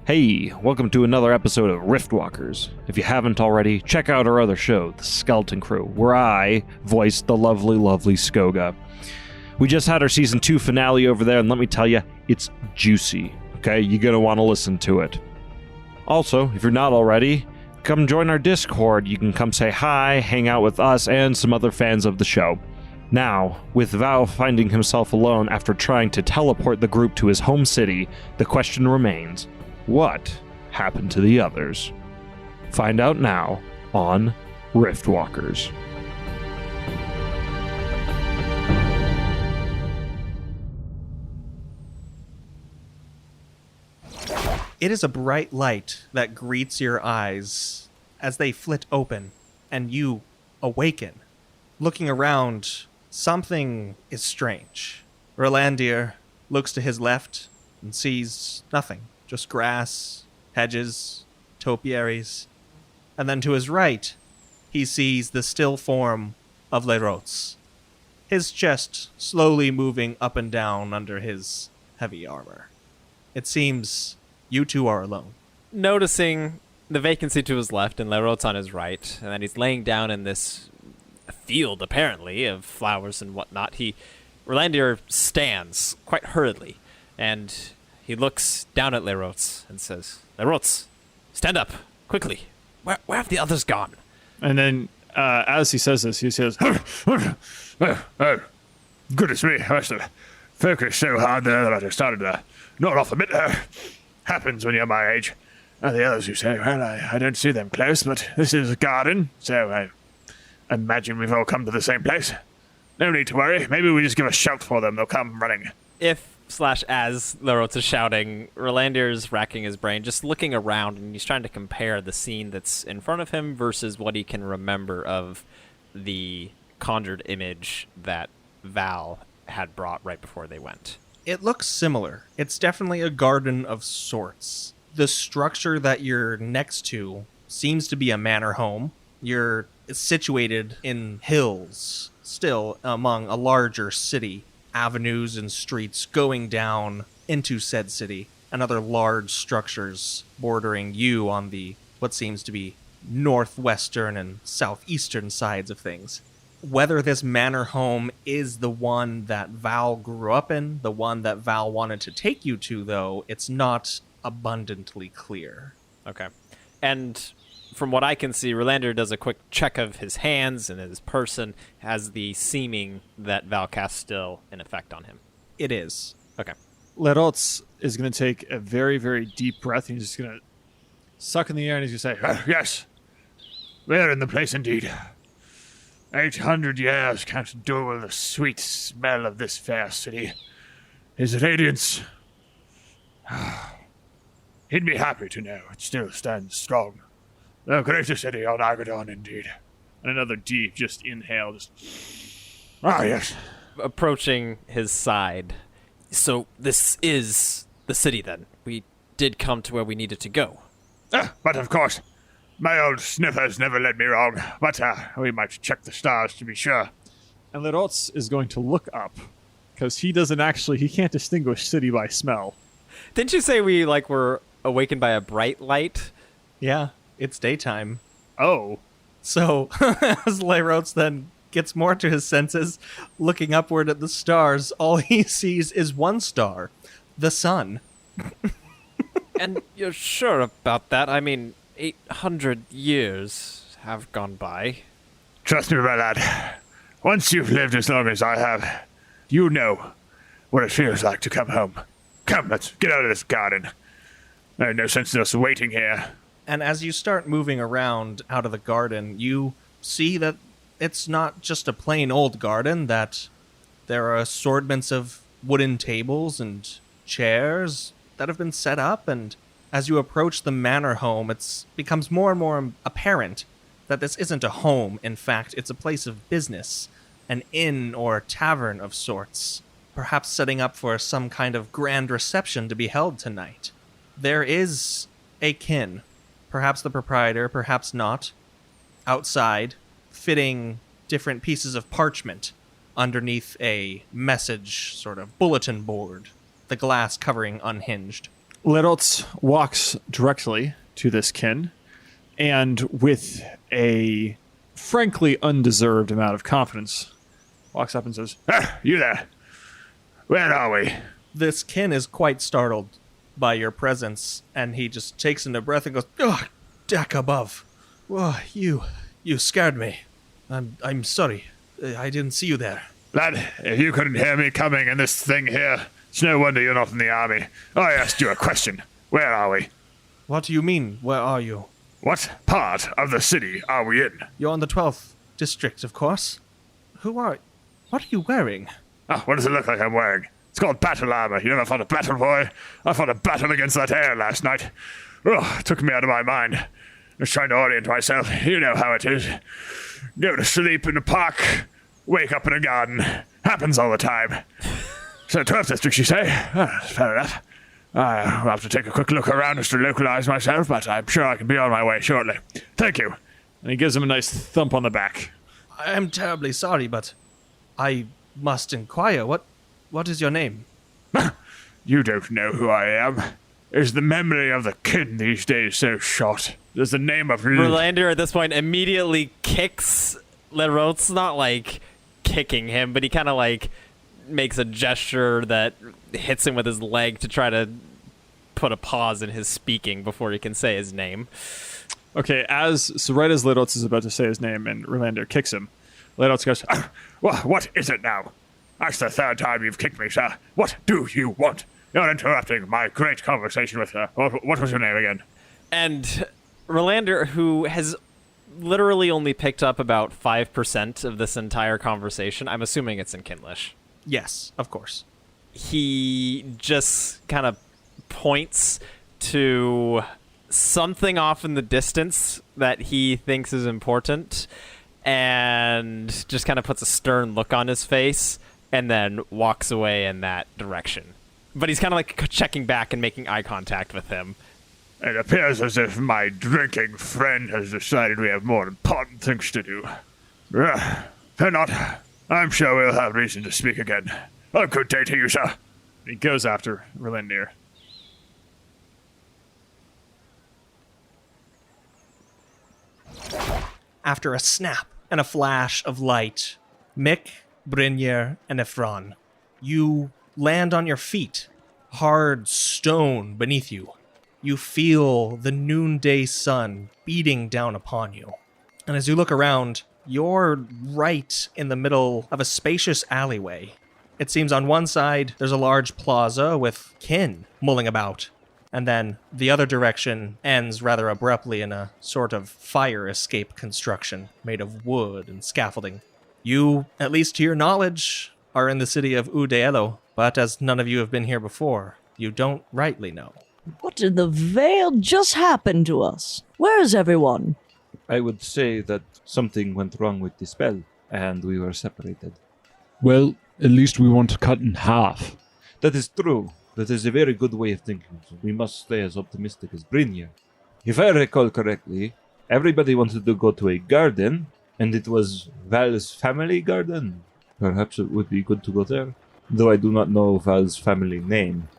Hey, welcome to another episode of Riftwalkers. If you haven't already, check out our other show, The Skeleton Crew, where I voiced the lovely Skoga. We just had our Season 2 finale over there, and let me tell you, it's juicy, okay? You're gonna want to listen to it. Also, if you're not already, come join our Discord. You can come say hi, hang out with us, and some other fans of the show. Now, with Val finding himself alone after trying to teleport the group to his home city, the question remains, what happened to the others? Find out now on Riftwalkers. It is a bright light that greets your eyes as they flit open and you awaken. Looking around, something is strange. Rolandir looks to his left and sees nothing. Just grass, hedges, topiaries. And then to his right, he sees the still form of Lerots, his chest slowly moving up and down under his heavy armor. It seems you two are alone. Noticing the vacancy to his left and Lerots on his right, and then he's laying down in this field, apparently, of flowers and whatnot, Rolandir stands quite hurriedly, and he looks down at Lerots and says, "Lerots, stand up, quickly. Where have the others gone?" And then, as he says this, he says, Goodness me, I must have focused so hard there that I just started to nod off a bit. Happens when you're my age. And the others who say, well, I don't see them close, but this is a garden, so I imagine we've all come to the same place. No need to worry. Maybe we just give a shout for them. They'll come running. As Lerots is shouting, Rolandir's racking his brain, just looking around, and he's trying to compare the scene that's in front of him versus what he can remember of the conjured image that Val had brought right before they went. It looks similar. It's definitely a garden of sorts. The structure that you're next to seems to be a manor home. You're situated in hills, still among a larger city. Avenues and streets going down into said city, and other large structures bordering you on the what seems to be northwestern and southeastern sides of things. Whether this manor home is the one that Val grew up in, the one that Val wanted to take you to, though, it's not abundantly clear. Okay. And from what I can see, Rolandir does a quick check of his hands and his person, has the seeming that Val casts still in effect on him. It is. Okay. Lerots is going to take a very, very deep breath. He's just going to suck in the air and he's going to say, Yes, we're in the place indeed. 800 years can't dull the sweet smell of this fair city. His radiance. He'd be happy to know it still stands strong. The greatest city on Agadon, indeed. and another deep, just inhale. Yes. Approaching his side. So this is the city, then. We did come to where we needed to go. But of course, my old sniffers never led me wrong. But we might check the stars to be sure. And Lerots is going to look up, because he can't distinguish city by smell. Didn't you say we, were awakened by a bright light? Yeah, it's daytime. Oh. So, as Lerots then gets more to his senses, looking upward at the stars, all he sees is one star, the sun. And you're sure about that? I mean, 800 years have gone by. Trust me, my lad. Once you've lived as long as I have, you know what it feels like to come home. Come, let's get out of this garden. There's no sense in us waiting here. And as you start moving around out of the garden, you see that it's not just a plain old garden, that there are assortments of wooden tables and chairs that have been set up, and as you approach the manor home, it becomes more and more apparent that this isn't a home. In fact, it's a place of business, an inn or tavern of sorts, perhaps setting up for some kind of grand reception to be held tonight. There is a kin, perhaps the proprietor, perhaps not, outside, fitting different pieces of parchment underneath a message sort of bulletin board, the glass covering unhinged. Lerotz walks directly to this kin, and with a frankly undeserved amount of confidence, walks up and says, You there? Where are we? This kin is quite startled by your presence, and he just takes in a breath and goes, "Oh, deck above. Whoa, you scared me. I'm sorry. I didn't see you there." Lad, if you couldn't hear me coming in this thing here, it's no wonder you're not in the army. I asked you a question. Where are we? What do you mean, where are you? What part of the city are we in? You're in the 12th district, of course. What are you wearing? What does it look like I'm wearing? It's called battle armor. You never fought a battle, boy? I fought a battle against that air last night. It took me out of my mind. Just trying to orient myself. You know how it is. Go to sleep in the park, wake up in a garden. Happens all the time. So 12th district, you say? Fair enough. I'll have to take a quick look around just to localize myself, but I'm sure I can be on my way shortly. Thank you. and he gives him a nice thump on the back. I am terribly sorry, but I must inquire. What is your name? You don't know who I am. Is the memory of the kin these days so short? Does the name of... Verlander at this point immediately kicks Leroth's, not like kicking him, but he kind of like makes a gesture that hits him with his leg to try to put a pause in his speaking before he can say his name. Okay, so right as Leroth is about to say his name and Verlander kicks him, Leroth goes, What is it now? That's the third time you've kicked me, sir. What do you want? You're interrupting my great conversation with her. What was your name again? And Verlander, who has literally only picked up about 5% of this entire conversation, I'm assuming it's in Kinlish. Yes, of course. He just kind of points to something off in the distance that he thinks is important and just kind of puts a stern look on his face and then walks away in that direction. But he's kind of like checking back and making eye contact with him. It appears as if my drinking friend has decided we have more important things to do. Fear not. I'm sure we'll have reason to speak again. A good day to you, sir. he goes after Verlander. After a snap and a flash of light, Mick, Brynjar, and Ephron, you land on your feet, hard stone beneath you. You feel the noonday sun beating down upon you. And as you look around, you're right in the middle of a spacious alleyway. It seems on one side there's a large plaza with kin mulling about, and then the other direction ends rather abruptly in a sort of fire escape construction made of wood and scaffolding. You, at least to your knowledge, are in the city of Udeelo, but as none of you have been here before, you don't rightly know. What in the Vale just happened to us? Where is everyone? I would say that something went wrong with the spell, and we were separated. Well, at least we weren't cut in half. That is true. That is a very good way of thinking. We must stay as optimistic as Brynjar. If I recall correctly, everybody wanted to go to a garden, and it was Val's family garden. Perhaps it would be good to go there, though I do not know Val's family name.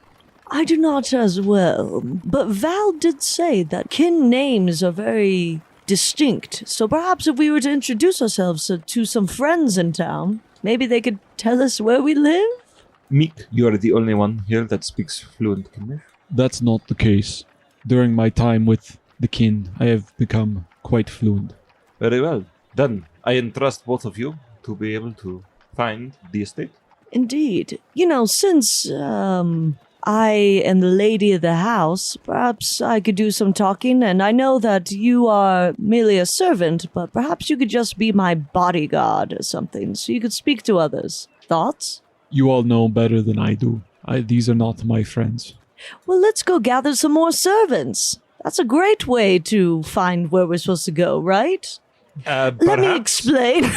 I do not as well, but Val did say that kin names are very distinct, so perhaps if we were to introduce ourselves to some friends in town, maybe they could tell us where we live? Meek, you are the only one here that speaks fluent Kinnish. That's not the case. During my time with the kin, I have become quite fluent. Very well. Then, I entrust both of you to be able to find the estate. Indeed. You know, since, I am the lady of the house, perhaps I could do some talking, and I know that you are merely a servant, but perhaps you could just be my bodyguard or something, so you could speak to others. Thoughts? You all know better than I do. These are not my friends. Well, let's go gather some more servants. That's a great way to find where we're supposed to go, right? Let me explain.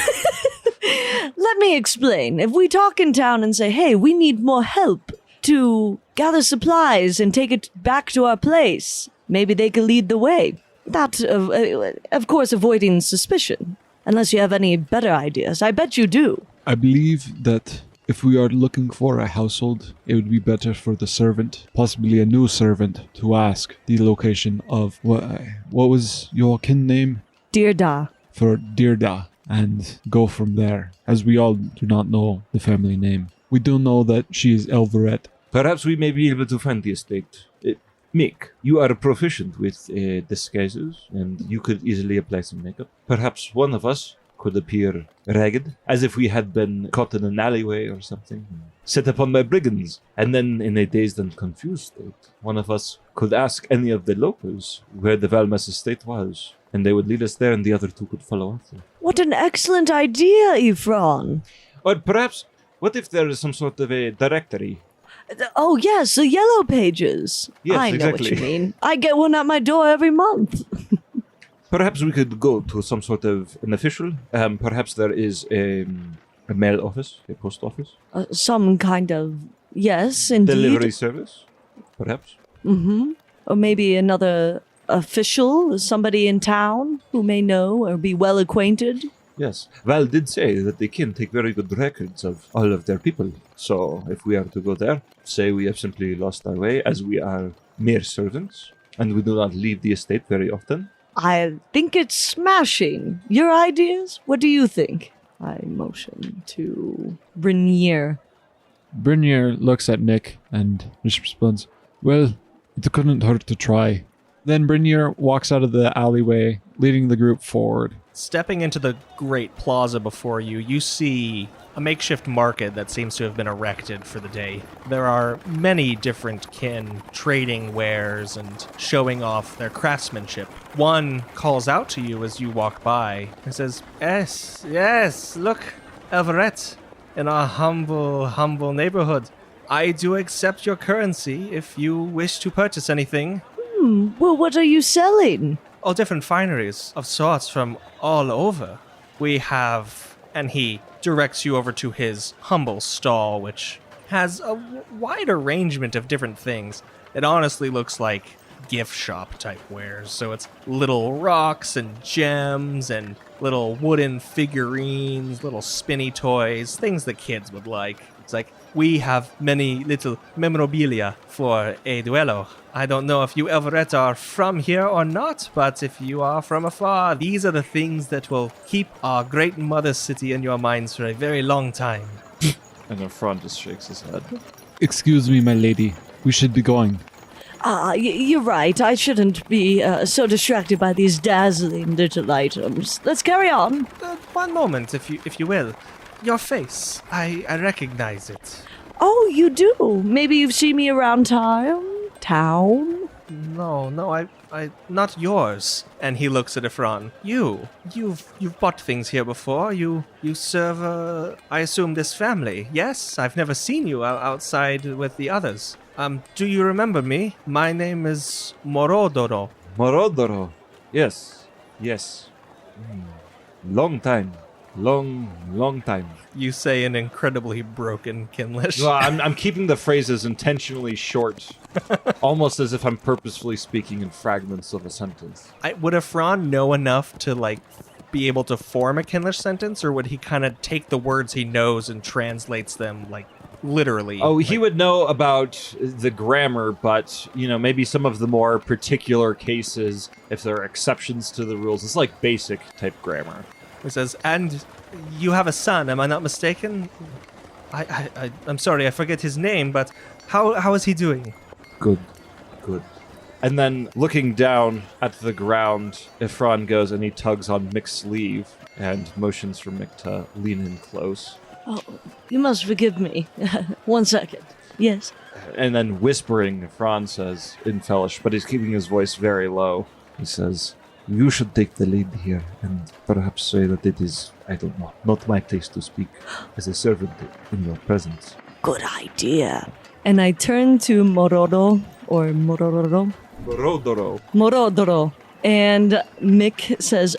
Let me explain. If we talk in town and say, hey, we need more help to gather supplies and take it back to our place, maybe they could lead the way. That, of course, avoiding suspicion. Unless you have any better ideas. I bet you do. I believe that If we are looking for a household, it would be better for the servant, possibly a new servant, to ask the location of what was your kin name? Dirda. For Dirda, and go from there, as we all do not know the family name. We do know that she is Elveret. Perhaps we may be able to find the estate. Mick, you are proficient with disguises, and you could easily apply some makeup. Perhaps one of us could appear ragged, as if we had been caught in an alleyway or something, set upon by brigands. And then, in a dazed and confused state, one of us could ask any of the locals where the Valmas estate was, and they would lead us there, and the other two could follow after. What an excellent idea, Ephron. Or perhaps, what if there is some sort of a directory? Oh, yes, the Yellow Pages. Yes, I know exactly. what you mean. I get one at my door every month. Perhaps we could go to some sort of an official. Perhaps there is a mail office, a post office. Some kind of, yes, indeed. Delivery service, perhaps. Mm-hmm. Or maybe another official, somebody in town who may know or be well acquainted. Yes. Val did say that they can take very good records of all of their people. So if we are to go there, say we have simply lost our way, as we are mere servants, and we do not leave the estate very often. I think it's smashing. Your ideas? What do you think? I motion to Brinier. Brinier looks at Nick and responds, well, it couldn't hurt to try. Then Brinier walks out of the alleyway, leading the group forward. Stepping into the great plaza before you, you see a makeshift market that seems to have been erected for the day. There are many different kin trading wares and showing off their craftsmanship. One calls out to you as you walk by and says, Yes, look, Elveret, in our humble neighborhood. I do accept your currency if you wish to purchase anything. Well, what are you selling? All different fineries of sorts from all over. We have, and he directs you over to his humble stall, which has a wide arrangement of different things. It honestly looks like gift shop type wares. So it's little rocks and gems and little wooden figurines, little spinny toys, things that kids would like. It's like, we have many little memorabilia for a duello. I don't know if you Elveret are from here or not, but if you are from afar, these are the things that will keep our great mother city in your minds for a very long time. And the front just shakes his head. Excuse me, my lady. We should be going. You're right. I shouldn't be so distracted by these dazzling little items. Let's carry on. One moment, if you will. Your face, I recognize it. Oh, you do? Maybe you've seen me around town? No, I not yours. And he looks at Ephron. You've bought things here before. You serve, I assume, this family. Yes, I've never seen you outside with the others. Do you remember me? My name is Morodoro. Morodoro. Yes. Long time. Long time. You say in incredibly broken Kinlish. Well, I'm keeping the phrases intentionally short, almost as if I'm purposefully speaking in fragments of a sentence. Would Ephron know enough to, be able to form a Kinlish sentence, or would he kind of take the words he knows and translates them, literally? Oh, he would know about the grammar, but, maybe some of the more particular cases, if there are exceptions to the rules. It's like basic type grammar. He says, and you have a son, am I not mistaken? I'm sorry, I forget his name, but how is he doing? Good. And then looking down at the ground, Ephron goes and he tugs on Mick's sleeve and motions for Mick to lean in close. Oh, you must forgive me. 1 second. Yes. And then whispering, Ephron says in Fellish, but he's keeping his voice very low. He says, "You should take the lead here and perhaps say that it is, I don't know, not my taste to speak as a servant in your presence." Good idea. And I turn to Morodoro. And Mick says,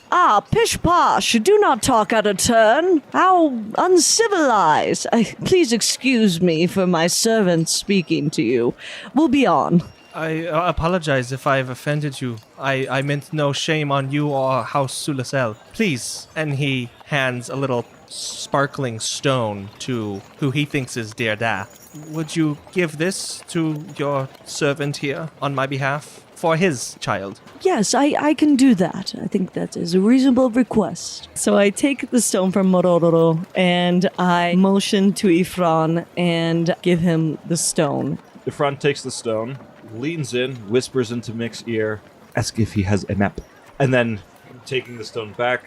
pish posh, do not talk out of turn. How uncivilized. Please excuse me for my servant speaking to you. We'll be on. I apologize if I've offended you. I meant no shame on you or House Sulasel. Please. And he hands a little sparkling stone to who he thinks is Dearda. Would you give this to your servant here on my behalf? For his child. Yes, I can do that. I think that is a reasonable request. So I take the stone from Morororo and I motion to Ifran and give him the stone. Ifran takes the stone, leans in, whispers into Mick's ear, ask if he has a map. And then, taking the stone back,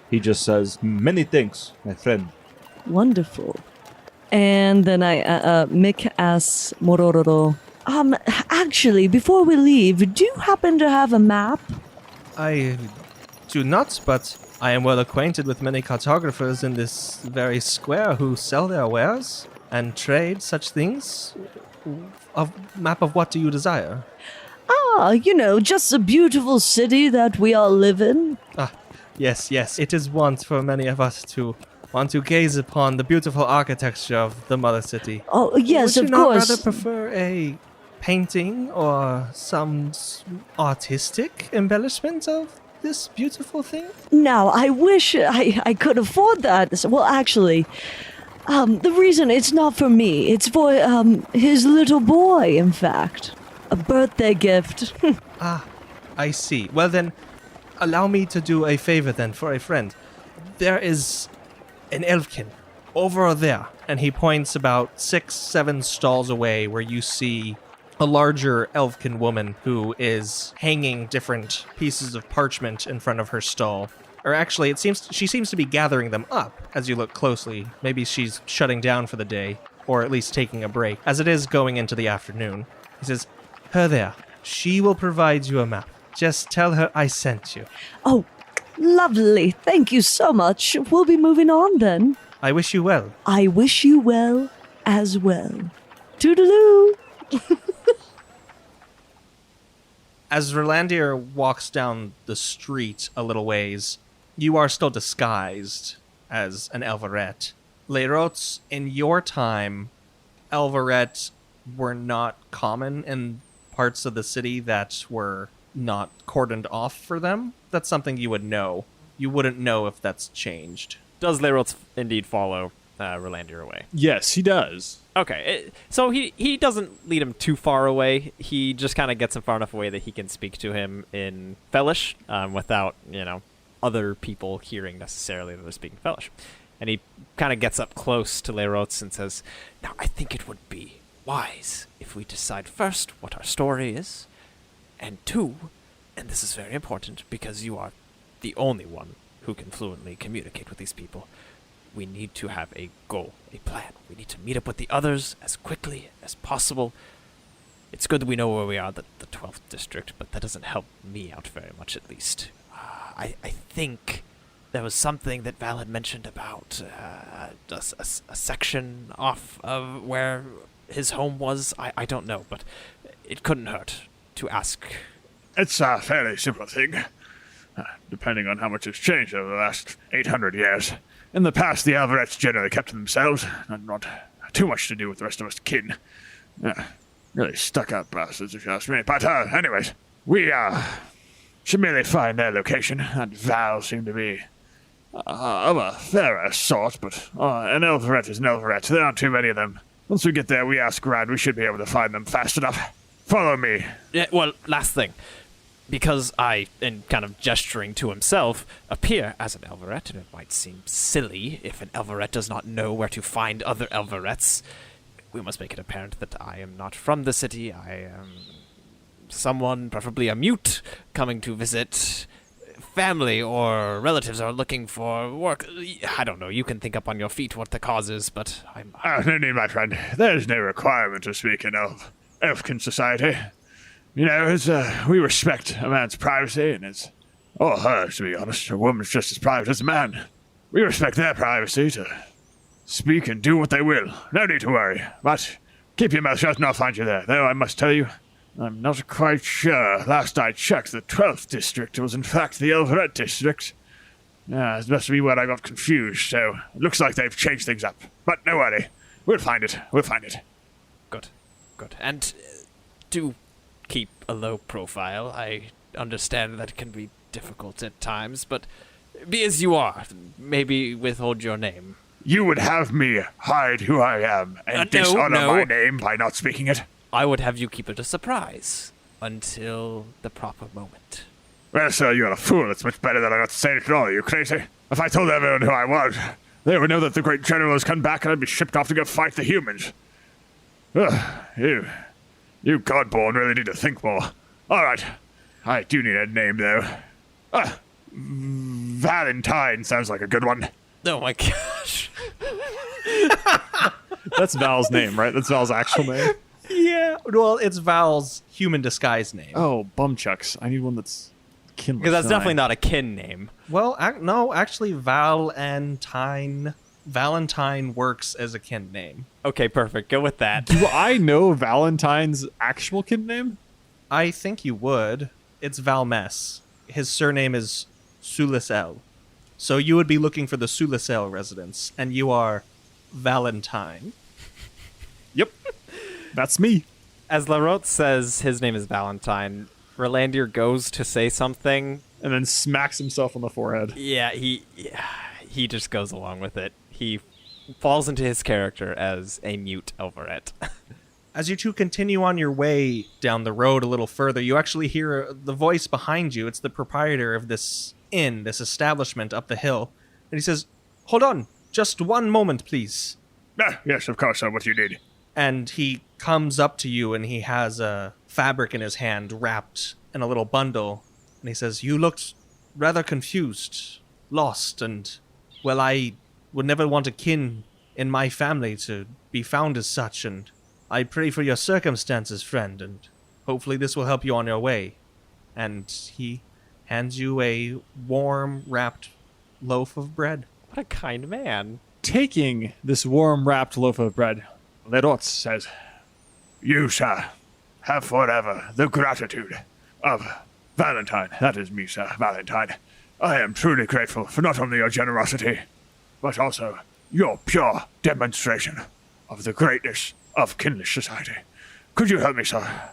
he just says, "Many thanks, my friend." Wonderful. And then Mick asks Morororo, actually, before we leave, do you happen to have a map? I do not, but I am well acquainted with many cartographers in this very square who sell their wares and trade such things. A map of what do you desire? Just a beautiful city that we all live in. Yes. It is wont for many of us to want to gaze upon the beautiful architecture of the mother city. Oh, yes, Would of you not course. rather prefer a painting or some artistic embellishment of this beautiful thing? Now, I wish I could afford that. Well, actually, the reason it's not for me, it's for his little boy, in fact. A birthday gift. I see. Well then, allow me to do a favor then for a friend. There is an elfkin over there, and he points about 6-7 stalls away where you see a larger elfkin woman who is hanging different pieces of parchment in front of her stall. Or actually, she seems to be gathering them up as you look closely. Maybe she's shutting down for the day, or at least taking a break, as it is going into the afternoon. He says, "Her there. She will provide you a map. Just tell her I sent you." Oh, lovely. Thank you so much. We'll be moving on then. I wish you well. I wish you well as well. Toodaloo. As Rolandir walks down the street a little ways, you are still disguised as an Elverette. Leirots, in your time, Elverette were not common in parts of the city that were not cordoned off for them. That's something you would know. You wouldn't know if that's changed. Does Leirots indeed follow Rolandir away? Yes, he does. Okay, so he doesn't lead him too far away. He just kind of gets him far enough away that he can speak to him in Fellish without, other people hearing necessarily that they're speaking Fellish. And he kind of gets up close to Leirots and says, "Now, I think it would be wise if we decide first what our story is, and two, and this is very important because you are the only one who can fluently communicate with these people, we need to have a goal, a plan. We need to meet up with the others as quickly as possible. It's good that we know where we are, the 12th district, but that doesn't help me out very much, at least. I think there was something that Val had mentioned about a section off of where his home was. I don't know, but it couldn't hurt to ask." It's a fairly simple thing, depending on how much has changed over the last 800 years. In the past, the Alvarettes generally kept to themselves, and not too much to do with the rest of us kin. Really stuck-up bastards, if you ask me. But, anyways, we, should merely find their location, and Val seemed to be of a fairer sort, but an Elverette is an Elverette. There aren't too many of them. Once we get there, we ask around, we should be able to find them fast enough. Follow me. Yeah, well, last thing. Because I, and kind of gesturing to himself, appear as an Elverette, and it might seem silly if an Elverette does not know where to find other Elverettes, we must make it apparent that I am not from the city. I am someone, preferably a mute, coming to visit family or relatives are looking for work. I don't know, you can think up on your feet what the cause is, but I'm... No need, my friend. There's no requirement to speak in Elfkin society. We respect a man's privacy, and it's, or hers, to be honest. A woman's just as private as a man. We respect their privacy to speak and do what they will. No need to worry. But keep your mouth shut and I'll find you there. Though I must tell you, I'm not quite sure. Last I checked, the 12th district was in fact the Elverette district. It must be where I got confused, so it looks like they've changed things up. But no worry. We'll find it. Good. And do keep a low profile. I understand that can be difficult at times, but be as you are. Maybe withhold your name. You would have me hide who I am and dishonor my name by not speaking it? I would have you keep it a surprise until the proper moment. Well, sir, you're a fool. It's much better that I not say it at all. Are you crazy? If I told everyone who I was, they would know that the great general has come back and I'd be shipped off to go fight the humans. Ugh, you Godborn really need to think more. All right, I do need a name, though. Valentine sounds like a good one. Oh my gosh. That's Val's name, right? That's Val's actual name. Yeah, well, it's Val's human disguise name. Oh, bumchucks. I need one that's kinless. Because that's definitely not a kin name. Well, no, actually, Valentine works as a kin name. Okay, perfect. Go with that. Do I know Valentine's actual kid name? I think you would. It's Valmes. His surname is Sulisel. So you would be looking for the Sulisel residence, and you are Valentine. Yep. That's me. As Larote says his name is Valentine, Rolandir goes to say something. And then smacks himself on the forehead. Yeah, he just goes along with it. He falls into his character as a mute Elverette. As you two continue on your way down the road a little further, you actually hear the voice behind you. It's the proprietor of this inn, this establishment up the hill. And he says, "Hold on, just one moment, please." Yes, of course, sir. What do you need? And he comes up to you and he has a fabric in his hand wrapped in a little bundle. And he says, "You looked rather confused, lost, and, well, I would never want a kin in my family to be found as such, and I pray for your circumstances, friend, and hopefully this will help you on your way." And he hands you a warm, wrapped loaf of bread. What a kind man. Taking this warm, wrapped loaf of bread, Lerots says, "You, sir, have forever the gratitude of Valentine." That is me, sir, Valentine. I am truly grateful for not only your generosity, but also your pure demonstration of the greatness of Kinlish society. Could you help me, sir?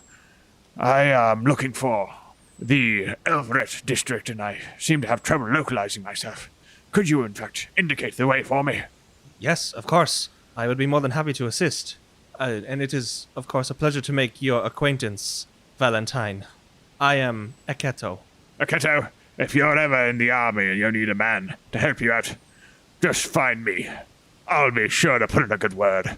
I am looking for the Elverett district, and I seem to have trouble localizing myself. Could you, in fact, indicate the way for me? Yes, of course. I would be more than happy to assist. And it is, of course, a pleasure to make your acquaintance, Valentine. I am Eketo. Aketo, if you're ever in the army and you need a man to help you out, just find me. I'll be sure to put in a good word.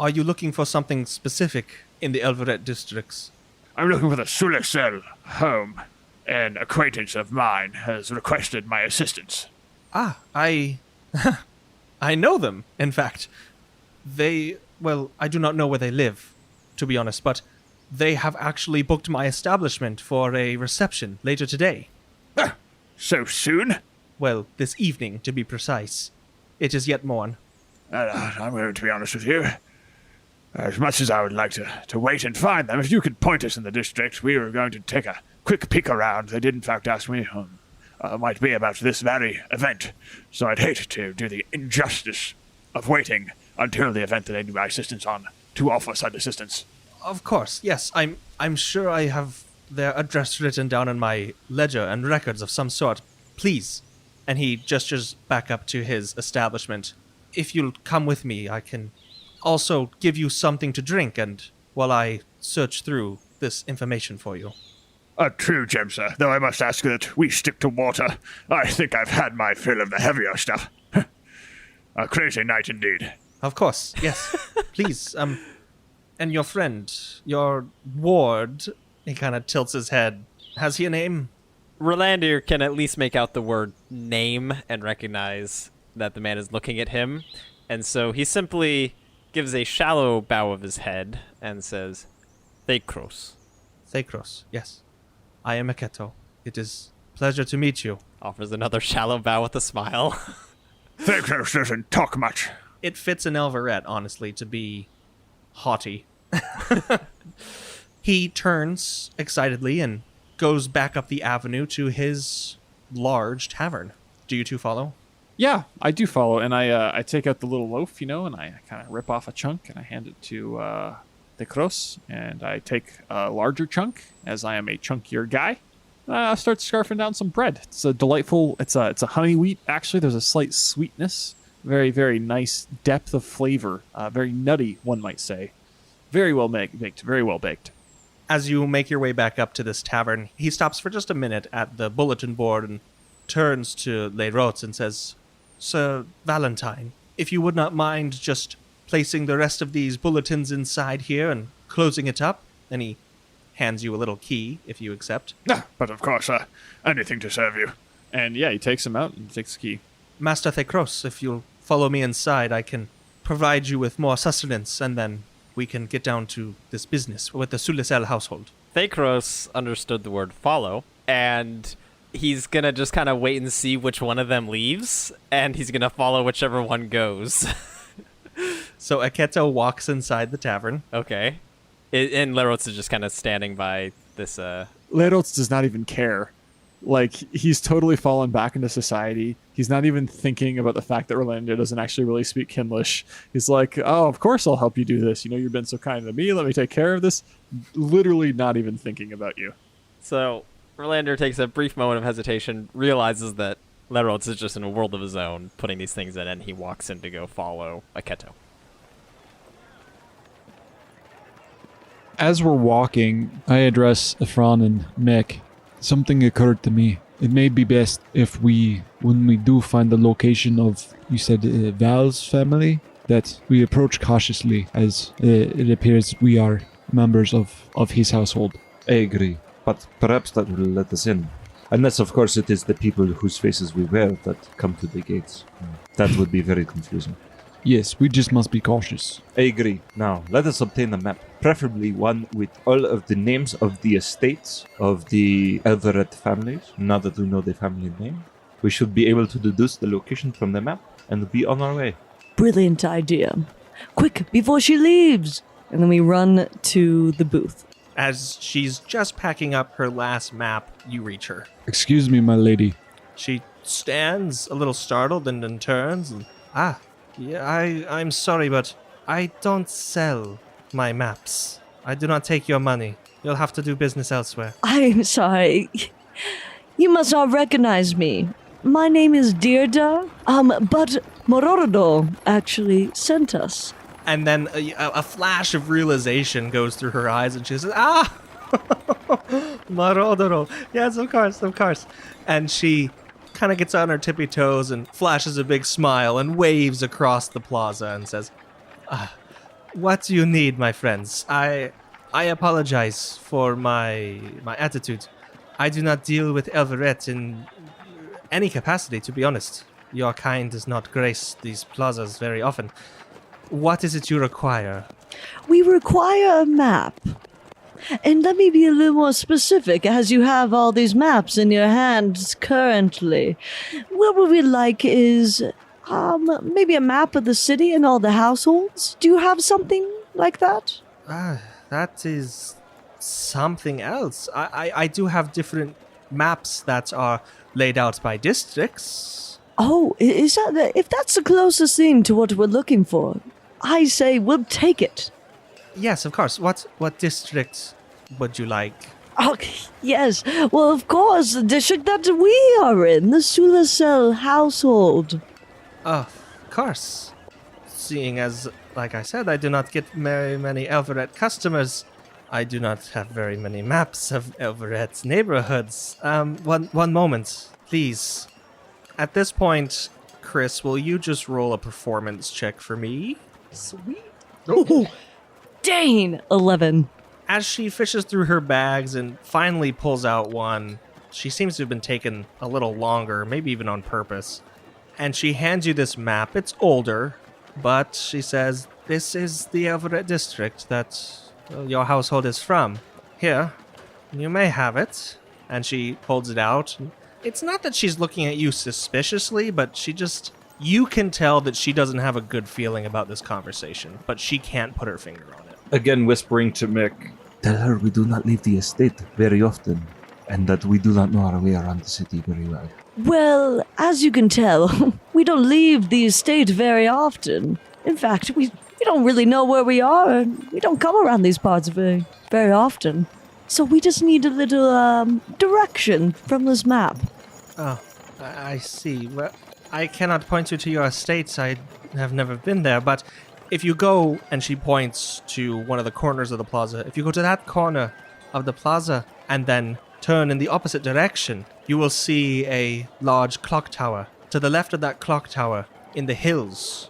Are you looking for something specific in the Elverett districts? I'm looking for the Sulisel home. An acquaintance of mine has requested my assistance. Ah, I know them, in fact. I do not know where they live, to be honest, but they have actually booked my establishment for a reception later today. So soon? Well, this evening, to be precise. It is yet morn. I'm going to be honest with you. As much as I would like to wait and find them, if you could point us in the district, we were going to take a quick peek around. They did, in fact, ask me might be about this very event, so I'd hate to do the injustice of waiting until the event that I need my assistance on to offer such assistance. Of course, yes. I'm sure I have their address written down in my ledger and records of some sort. Please. And he gestures back up to his establishment. If you'll come with me, I can also give you something to drink, and while I search through this information for you. A true gem, sir, though I must ask that we stick to water. I think I've had my fill of the heavier stuff. A crazy night indeed. Of course, yes. Please, and your friend, your ward, he kind of tilts his head. Has he a name? Rolandir can at least make out the word name and recognize that the man is looking at him. And so he simply gives a shallow bow of his head and says, "Thakros." Thakros, yes. I am Eketo. It is a pleasure to meet you. Offers another shallow bow with a smile. Thakros doesn't talk much. It fits an Elverett, honestly, to be haughty. He turns excitedly and goes back up the avenue to his large tavern. Do you two follow? Yeah, I do follow, and I take out the little loaf, and I kind of rip off a chunk and I hand it to Cross, and I take a larger chunk, as I am a chunkier guy. I start scarfing down some bread. It's a delightful, it's a honey wheat, actually. There's a slight sweetness, very, very nice depth of flavor, very nutty, one might say. Very well baked, very well baked. As you make your way back up to this tavern, he stops for just a minute at the bulletin board and turns to Les Rots and says, Sir Valentine, if you would not mind just placing the rest of these bulletins inside here and closing it up. Then he hands you a little key, if you accept. But of course, anything to serve you. And yeah, he takes him out and takes the key. Master Thecros, if you'll follow me inside, I can provide you with more sustenance, and then we can get down to this business with the Sulisel household. Thecros understood the word follow, and he's going to just kind of wait and see which one of them leaves, and he's going to follow whichever one goes. So Aketo walks inside the tavern. Okay. And Lerots is just kind of standing by this... Lerots does not even care. Like, he's totally fallen back into society. He's not even thinking about the fact that Orlando doesn't actually really speak Kinlish. He's like, oh, of course I'll help you do this. You know, you've been so kind to me. Let me take care of this. Literally not even thinking about you. So Orlando takes a brief moment of hesitation, realizes that Lerots is just in a world of his own, putting these things in, and he walks in to go follow Aketo. As we're walking, I address Efron and Mick. Something occurred to me. It may be best if when we do find the location of, you said, Val's family, that we approach cautiously, as it appears we are members of his household. I agree, but perhaps that will let us in. Unless, of course, it is the people whose faces we wear that come to the gates. That would be very confusing. Yes, we just must be cautious. I agree. Now, let us obtain a map, preferably one with all of the names of the estates of the Everett families. Now that we know the family name, we should be able to deduce the location from the map and be on our way. Brilliant idea. Quick, before she leaves! And then we run to the booth. As she's just packing up her last map, you reach her. Excuse me, my lady. She stands a little startled and then turns and, yeah, I'm sorry, but I don't sell my maps. I do not take your money. You'll have to do business elsewhere. I'm sorry. You must not recognize me. My name is Deirdre, but Morordo actually sent us. And then a flash of realization goes through her eyes, and she says, Morordo. Yes, of course. And she kind of gets on her tippy toes and flashes a big smile and waves across the plaza and says, what do you need, my friends? I apologize for my attitude. I do not deal with Everett in any capacity, to be honest. Your kind does not grace these plazas very often. What is it you require? We require a map. And let me be a little more specific, as you have all these maps in your hands currently. What we would like is maybe a map of the city and all the households. Do you have something like that? That is something else. I do have different maps that are laid out by districts. Oh, is that if that's the closest thing to what we're looking for, I say we'll take it. Yes, of course. What district would you like? Oh, yes. Well, of course, the district that we are in, the Sulisel household. Of course. Seeing as, like I said, I do not get very many Everett customers, I do not have very many maps of Everett's neighborhoods. One moment, please. At this point, Chris, will you just roll a performance check for me? Sweet. Oh, dang! 11. As she fishes through her bags and finally pulls out one, she seems to have been taken a little longer, maybe even on purpose. And she hands you this map. It's older, but she says, this is the Everett district that your household is from. Here, you may have it. And she holds it out. It's not that she's looking at you suspiciously, but you can tell that she doesn't have a good feeling about this conversation, but she can't put her finger on it. Again, whispering to Mick, tell her we do not leave the estate very often, and that we do not know our way around the city very well. Well, as you can tell, we don't leave the estate very often. In fact, we we don't really know where we are, and we don't come around these parts very, very often. So we just need a little direction from this map. Oh, I see. Well, I cannot point you to your estates. I have never been there, but if you go, and she points to one of the corners of the plaza, if you go to that corner of the plaza and then turn in the opposite direction, you will see a large clock tower. To the left of that clock tower, in the hills,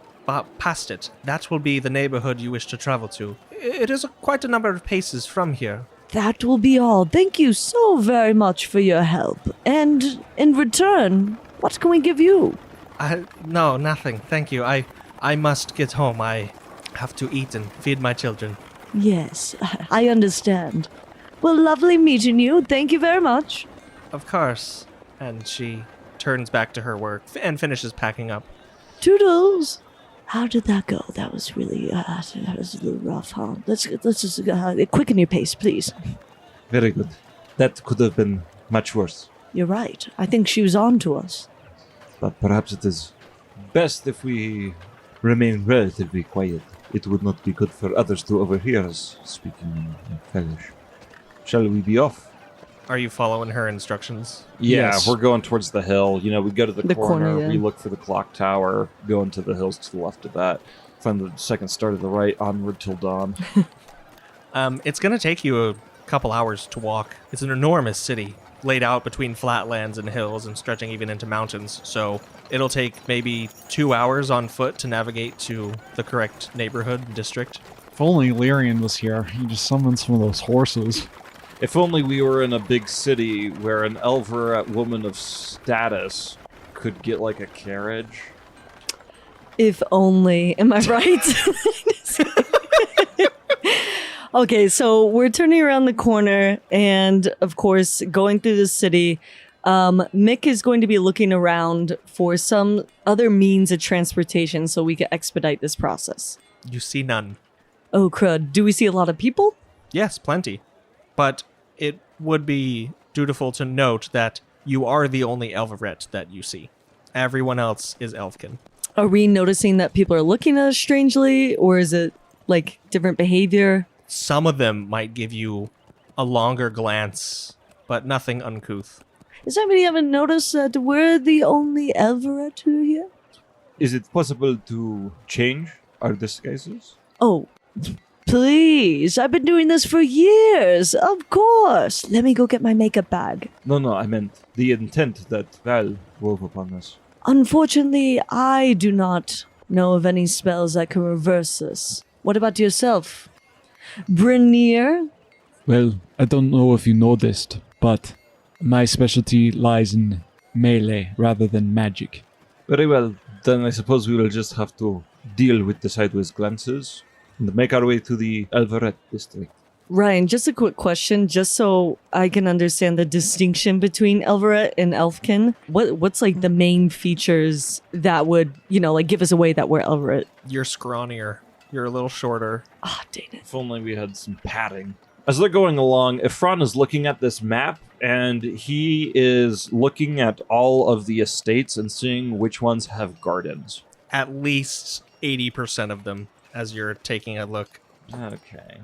past it, that will be the neighborhood you wish to travel to. It is quite a number of paces from here. That will be all. Thank you so very much for your help. And in return, what can we give you? No, nothing. Thank you. I must get home. I have to eat and feed my children. Yes, I understand. Well, lovely meeting you. Thank you very much. Of course. And she turns back to her work and finishes packing up. Toodles. How did that go? That was really, that was a little rough, huh? Let's just quicken your pace, please. Very good. That could have been much worse. You're right. I think she was on to us. But perhaps it is best if we remain relatively quiet. It would not be good for others to overhear us speaking in Fellish. Shall we be off? Are you following her instructions? Yeah, Yes. we're going towards the hill. You know, we go to the corner, yeah. we look for the clock tower, go into the hills to the left of that, find the second star to the right, onward till dawn. It's going to take you a couple hours to walk. It's an enormous city, laid out between flatlands and hills and stretching even into mountains. So it'll take maybe 2 hours on foot to navigate to the correct neighborhood and district. If only Lyrian was here, he just summoned some of those horses. If only we were in a big city where an Elverat woman of status could get like a carriage. If only. Am I right? Okay, so we're turning around the corner and, of course, going through the city. Mick is going to be looking around for some other means of transportation so we can expedite this process. You see none. Oh, crud. Do we see a lot of people? Yes, plenty. But it would be dutiful to note that you are the only Elveret that you see. Everyone else is Elfkin. Are we noticing that people are looking at us strangely, or is it, like, different behavior? Some of them might give you a longer glance, but nothing uncouth. Has anybody ever noticed that we're the only Elveret who are here? Is it possible to change our disguises? Oh, please. I've been doing this for years. Of course. Let me go get my makeup bag. No, I meant the intent that Val wove upon us. Unfortunately, I do not know of any spells that can reverse this. What about yourself? Brinier? Well, I don't know if you noticed, but my specialty lies in melee rather than magic. Very well, then I suppose we will just have to deal with the sideways glances and make our way to the Elveret district. Ryan, just a quick question, just so I can understand the distinction between Elveret and Elfkin. What's like the main features that would, like give us away that we're Elveret? You're scrawnier. You're a little shorter. Ah, dang it. If only we had some padding. As they're going along, Ifran is looking at this map, and he is looking at all of the estates and seeing which ones have gardens. At least 80% of them as you're taking a look. Okay.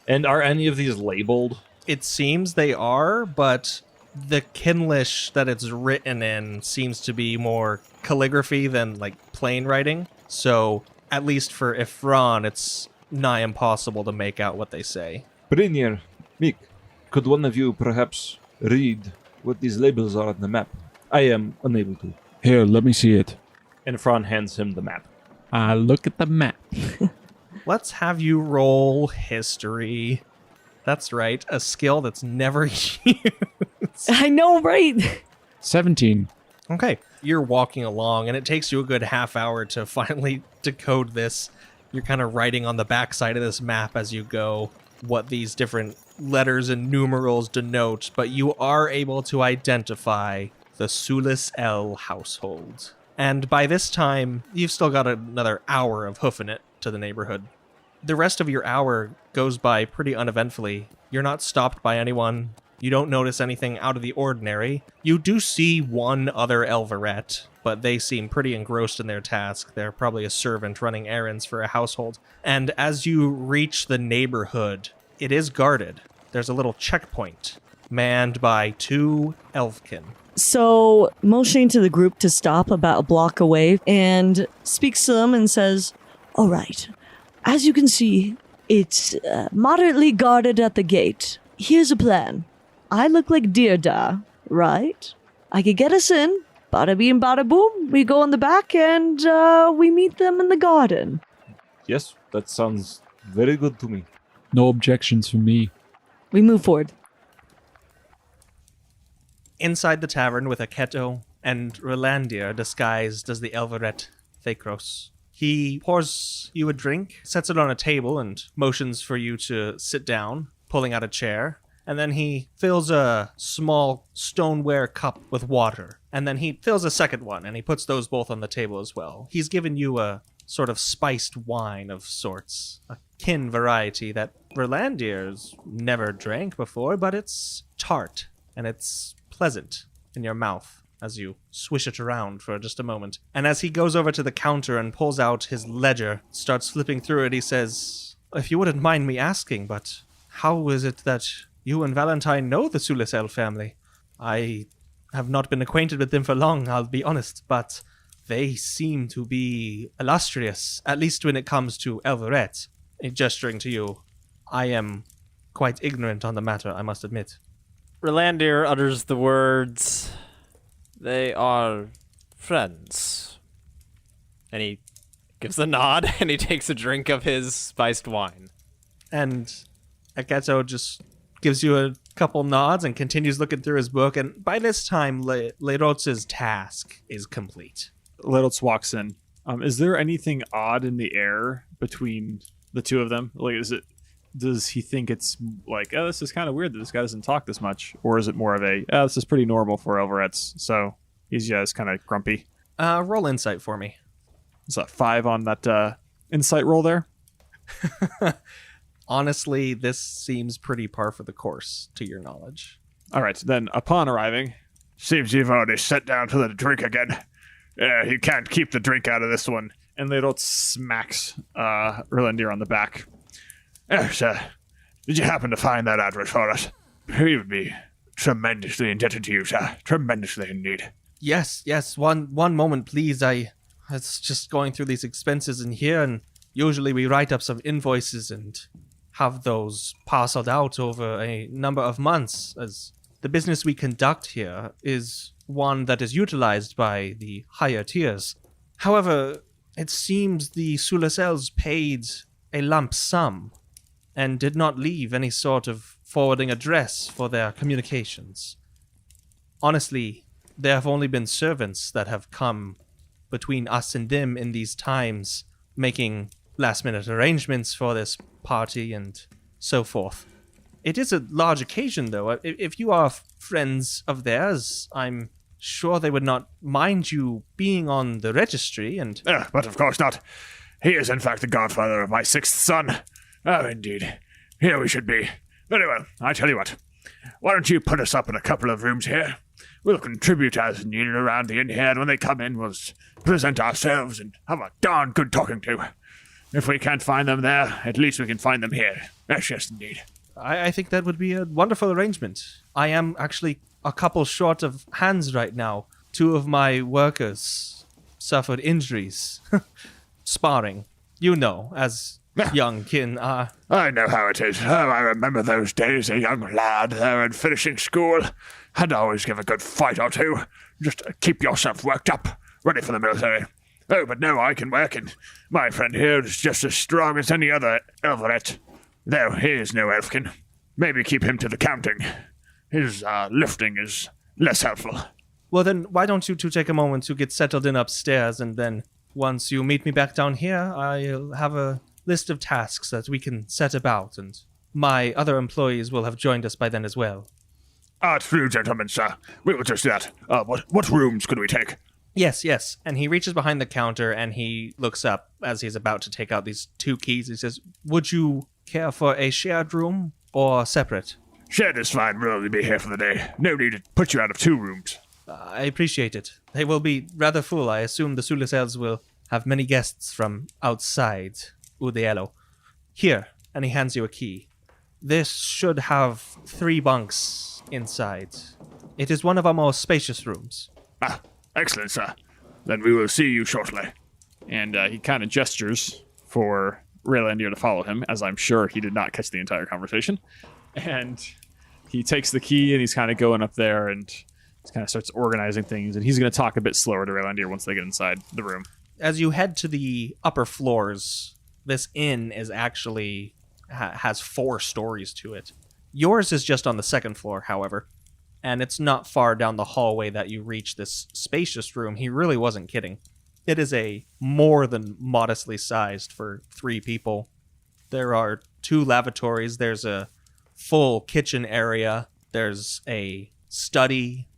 And are any of these labeled? It seems they are, but the Kinlish that it's written in seems to be more calligraphy than like plain writing. So at least for Ifran, it's nigh impossible to make out what they say. Brinier, Mick, could one of you perhaps read what these labels are on the map? I am unable to. Here, let me see it. And Ifran hands him the map. Look at the map. Let's have you roll history. That's right, a skill that's never used. I know, right? 17. Okay, you're walking along, and it takes you a good half hour to finally decode this. You're kind of writing on the backside of this map as you go what these different letters and numerals denote, but you are able to identify the Sulis L household. And by this time, you've still got another hour of hoofing it to the neighborhood. The rest of your hour goes by pretty uneventfully. You're not stopped by anyone. You don't notice anything out of the ordinary. You do see one other Elverette, but they seem pretty engrossed in their task. They're probably a servant running errands for a household. And as you reach the neighborhood, it is guarded. There's a little checkpoint manned by 2 Elfkin. So, motioning to the group to stop about a block away and speaks to them and says, all right, as you can see, it's moderately guarded at the gate. Here's a plan. I look like Dearda, right? I could get us in. Bada beam, bada boom. We go in the back and we meet them in the garden. Yes, that sounds very good to me. No objections from me. We move forward. Inside the tavern with Aketo and Rolandir disguised as the Elverette Thakros. He pours you a drink, sets it on a table, and motions for you to sit down, pulling out a chair. And then he fills a small stoneware cup with water. And then he fills a second one, and he puts those both on the table as well. He's given you a sort of spiced wine of sorts, a kin variety that Rolandir's never drank before, but it's tart, and it's pleasant in your mouth as you swish it around for just a moment. And as he goes over to the counter and pulls out his ledger, starts flipping through it, he says, if you wouldn't mind me asking, but how is it that you and Valentine know the Sulisel family? I have not been acquainted with them for long, I'll be honest, but they seem to be illustrious, at least when it comes to Elverette. Gesturing to you, I am quite ignorant on the matter, I must admit. Rolandir utters the words, they are friends. And he gives a nod, and he takes a drink of his spiced wine. And Aketo just gives you a couple nods and continues looking through his book, and by this time, Lerotz's task is complete. Lerots walks in. Is there anything odd in the air between the two of them? Like, does he think it's like, oh, this is kind of weird that this guy doesn't talk this much? Or is it more of a, oh, this is pretty normal for Elverettes, so he's just kind of grumpy? Roll insight for me. Is that 5 on that insight roll there? Honestly, this seems pretty par for the course, to your knowledge. All right, then upon arriving, Seems you've already sat down to the drink again. You can't keep the drink out of this one. and Leroth smacks Rolandir on the back. Oh, sir. Did you happen to find that address for us? We would be tremendously indebted to you, sir. Tremendously indeed. Yes. One moment, please. I was just going through these expenses in here, and usually we write up some invoices and have those parceled out over a number of months, as the business we conduct here is one that is utilized by the higher tiers. However, it seems the Sulasels paid a lump sum and did not leave any sort of forwarding address for their communications. Honestly, there have only been servants that have come between us and them in these times, making last-minute arrangements for this party and so forth. It is a large occasion, though. If you are friends of theirs, I'm sure they would not mind you being on the registry and... But of course not. He is in fact the godfather of my sixth son. Oh, indeed. Here we should be. Very well, I tell you what. Why don't you put us up in a couple of rooms here? We'll contribute as needed around the inn here, and when they come in, we'll present ourselves and have a darn good talking to. If we can't find them there, at least we can find them here. Yes, indeed. I think that would be a wonderful arrangement. I am actually a couple short of hands right now. 2 of my workers suffered injuries. Sparring. You know, as young kin are. I know how it is. Oh, I remember those days, a young lad there and finishing school. I'd always give a good fight or two, just to keep yourself worked up, ready for the military. Oh, but no, I can work, and my friend here is just as strong as any other Elverette. Though he is no elfkin. Maybe keep him to the counting. His lifting is less helpful. Well then, why don't you two take a moment to get settled in upstairs, and then once you meet me back down here, I'll have a list of tasks that we can set about, and my other employees will have joined us by then as well. True, gentlemen, sir. We will just do that. What rooms could we take? Yes. And he reaches behind the counter and he looks up as he's about to take out these 2 keys. He says, would you care for a shared room or separate? Shed is fine. We'll only be here for the day. No need to put you out of 2 rooms. I appreciate it. They will be rather full. I assume the Sulisels will have many guests from outside Udiello. Here, and he hands you a key. This should have 3 bunks inside. It is one of our most spacious rooms. Ah, excellent, sir. Then we will see you shortly. And he kind of gestures for Raylandir to follow him, as I'm sure he did not catch the entire conversation. And he takes the key and he's kind of going up there and kind of starts organizing things. And he's going to talk a bit slower to Raylandir once they get inside the room. As you head to the upper floors, this inn is actually has 4 stories to it. Yours is just on the 2nd floor, however. And it's not far down the hallway that you reach this spacious room. He really wasn't kidding. It is a more than modestly sized for 3 people. There are 2 lavatories. There's a full kitchen area. There's a study,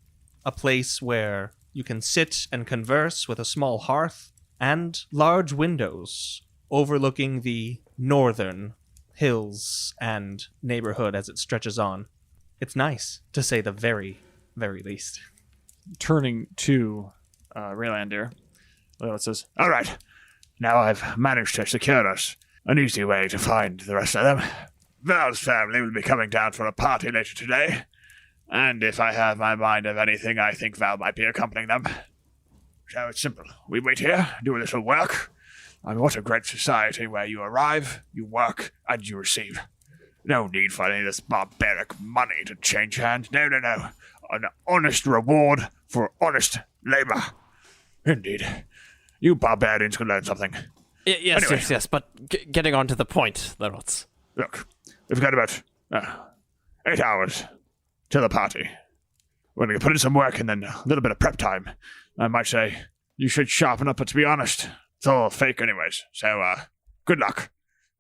a place where you can sit and converse with a small hearth, and large windows overlooking the northern hills and neighborhood as it stretches on. It's nice, to say the very, very least. Turning to Raylandir, Lilith says, All right. Now I've managed to secure us an easy way to find the rest of them. Val's family will be coming down for a party later today, and if I have my mind of anything, I think Val might be accompanying them. So it's simple. We wait here, do a little work. I mean, what a great society where you arrive, you work, and you receive. No need for any of this barbaric money to change hands. No. An honest reward for honest labor. Indeed. You barbarians could learn something. Yes, Anyway. yes, but getting on to the point, Lerots. Look, we've got about 8 hours to the party. We're going to put in some work and then a little bit of prep time. I might say you should sharpen up, but to be honest, it's all fake anyways. So, good luck.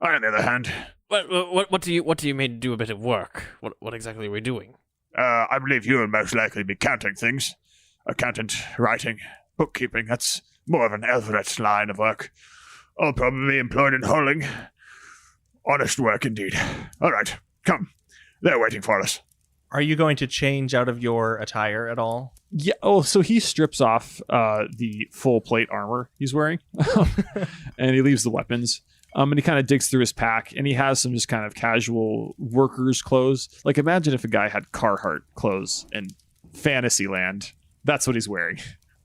I, on the other hand... What do you mean to do a bit of work? What exactly are we doing? I believe you will most likely be counting things. Accountant, writing, bookkeeping, that's more of an Elveret line of work. I'll probably be employed in hauling. Honest work indeed. All right, come. They're waiting for us. Are you going to change out of your attire at all? yeah, oh, so he strips off the full plate armor he's wearing, and he leaves the weapons. And he kind of digs through his pack, and he has some just kind of casual workers' clothes. Like, imagine if a guy had Carhartt clothes in Fantasyland. That's what he's wearing.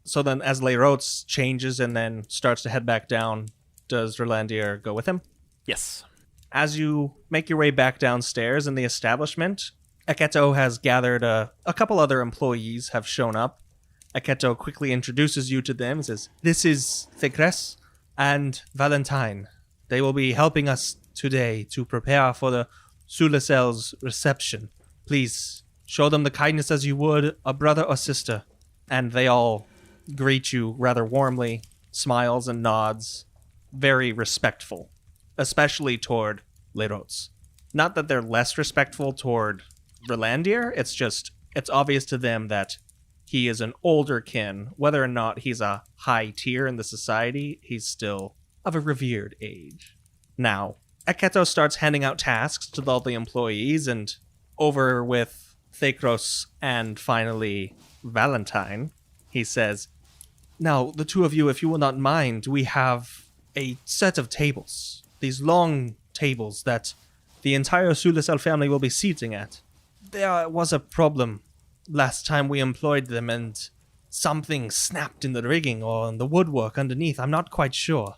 So then, as Leirotes changes and then starts to head back down, does Rolandier go with him? Yes. As you make your way back downstairs in the establishment, Aketo has gathered a couple other employees have shown up. Aketo quickly introduces you to them and says, "This is Thegres and Valentine. They will be helping us today to prepare for the Sulacel's reception. Please show them the kindness as you would a brother or sister." And they all greet you rather warmly, smiles and nods, very respectful, especially toward Leirotes. Not that they're less respectful toward Rolandier, it's obvious to them that he is an older kin. Whether or not he's a high tier in the society, he's still of a revered age. Now, Aketo starts handing out tasks to all the employees, and over with Thekros and finally Valentine, he says, "Now, the two of you, if you will not mind, we have a set of tables. These long tables that the entire Sulacel family will be seating at. There was a problem last time we employed them, and something snapped in the rigging or in the woodwork underneath. I'm not quite sure.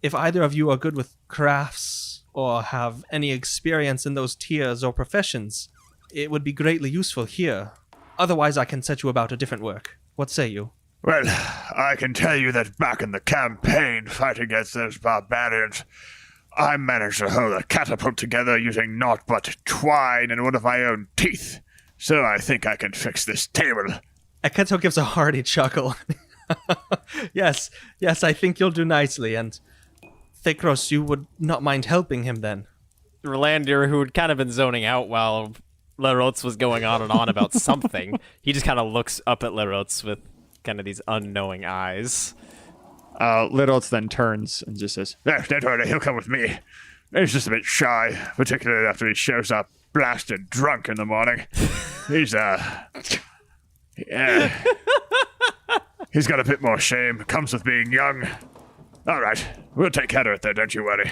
If either of you are good with crafts or have any experience in those tiers or professions, it would be greatly useful here. Otherwise, I can set you about a different work. What say you?" Well, I can tell you that back in the campaign fighting against those barbarians, I managed to hold a catapult together using naught but twine and one of my own teeth. So I think I can fix this table. Aketo gives a hearty chuckle. Yes, I think you'll do nicely, and Thekros, you would not mind helping him then. Rolandier, who had kind of been zoning out while Lerotes was going on and on about something, he just kind of looks up at Lerotes with kind of these unknowing eyes. Littles then turns and just says, Don't worry, he'll come with me. He's just a bit shy, particularly after he shows up blasted drunk in the morning. He's yeah. He's got a bit more shame. Comes with being young. All right, we'll take care of it there, don't you worry.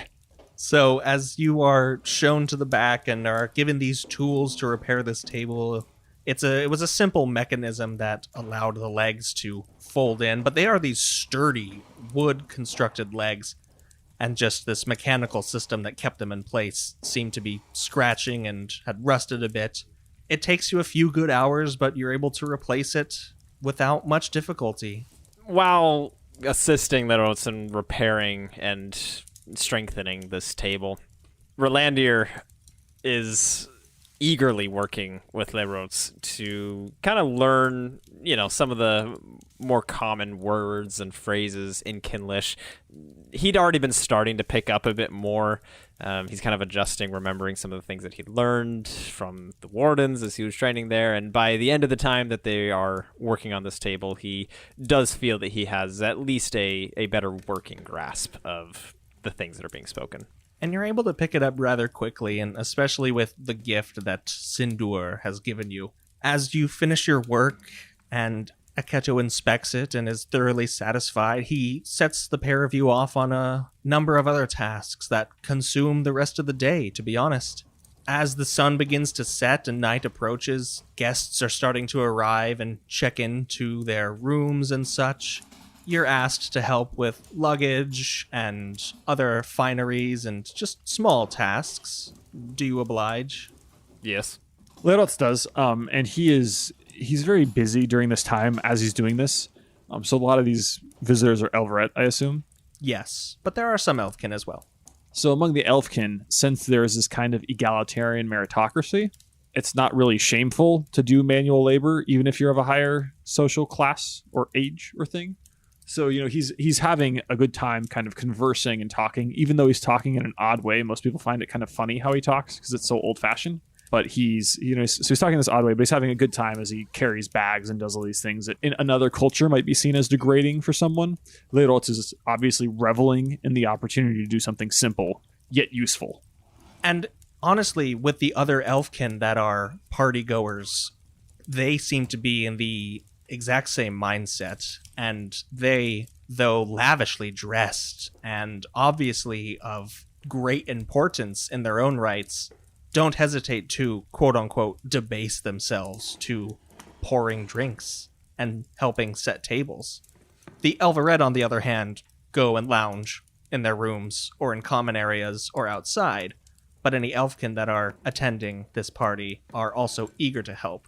So, as you are shown to the back and are given these tools to repair this table, it was a simple mechanism that allowed the legs to fold in, but they are these sturdy, wood-constructed legs, and just this mechanical system that kept them in place seemed to be scratching and had rusted a bit. It takes you a few good hours, but you're able to replace it without much difficulty. While assisting Lerots in repairing and strengthening this table, Rolandir is eagerly working with Lerots to kind of learn, some of the more common words and phrases in Kinlish. He'd already been starting to pick up a bit more. He's kind of adjusting, remembering some of the things that he'd learned from the wardens as he was training there. And by the end of the time that they are working on this table, he does feel that he has at least a better working grasp of the things that are being spoken. And you're able to pick it up rather quickly, and especially with the gift that Sindur has given you. As you finish your work and Aketo inspects it and is thoroughly satisfied, he sets the pair of you off on a number of other tasks that consume the rest of the day, to be honest. As the sun begins to set and night approaches, guests are starting to arrive and check into their rooms and such. You're asked to help with luggage and other fineries and just small tasks. Do you oblige? Yes. Lerots does, and he's very busy during this time as he's doing this. So a lot of these visitors are Elveret, I assume. Yes, but there are some Elfkin as well. So among the Elfkin, since there is this kind of egalitarian meritocracy, it's not really shameful to do manual labor, even if you're of a higher social class or age or thing. So, he's having a good time kind of conversing and talking, even though he's talking in an odd way. Most people find it kind of funny how he talks because it's so old-fashioned. But he's talking in this odd way, but he's having a good time as he carries bags and does all these things that in another culture might be seen as degrading for someone. Lerots is obviously reveling in the opportunity to do something simple, yet useful. And honestly, with the other Elfkin that are party-goers, they seem to be in the exact same mindset, and they, though lavishly dressed and obviously of great importance in their own rights, don't hesitate to, quote-unquote, debase themselves to pouring drinks and helping set tables. The Elveret, on the other hand, go and lounge in their rooms or in common areas or outside, but any Elfkin that are attending this party are also eager to help.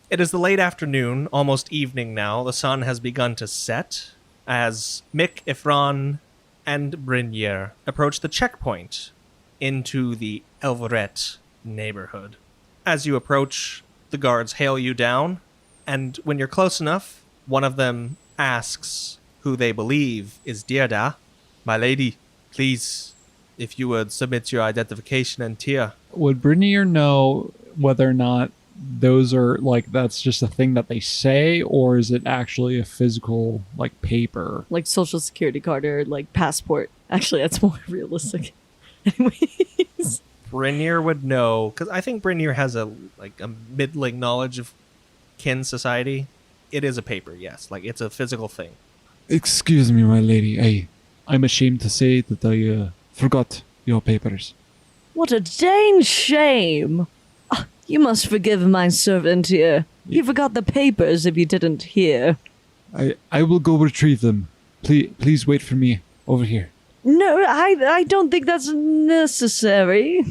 It is the late afternoon, almost evening now. The sun has begun to set as Mick, Ifran, and Brynjer approach the checkpoint into the Elveret neighborhood. As you approach, the guards hail you down, and when you're close enough, one of them asks who they believe is Dierda. My lady, please, if you would submit your identification and tier. Would Brynir know whether or not those are that's just a thing that they say, or is it actually a physical paper? Like social security card or passport. Actually, that's more realistic. Anyways. Brynir would know, because I think Brynir has a middling knowledge of kin society. It is a paper, yes. It's a physical thing. Excuse me, my lady. I'm ashamed to say that I forgot your papers. What a dang shame. You must forgive my servant here. He forgot the papers if you didn't hear. I will go retrieve them. Please wait for me over here. No, I don't think that's necessary.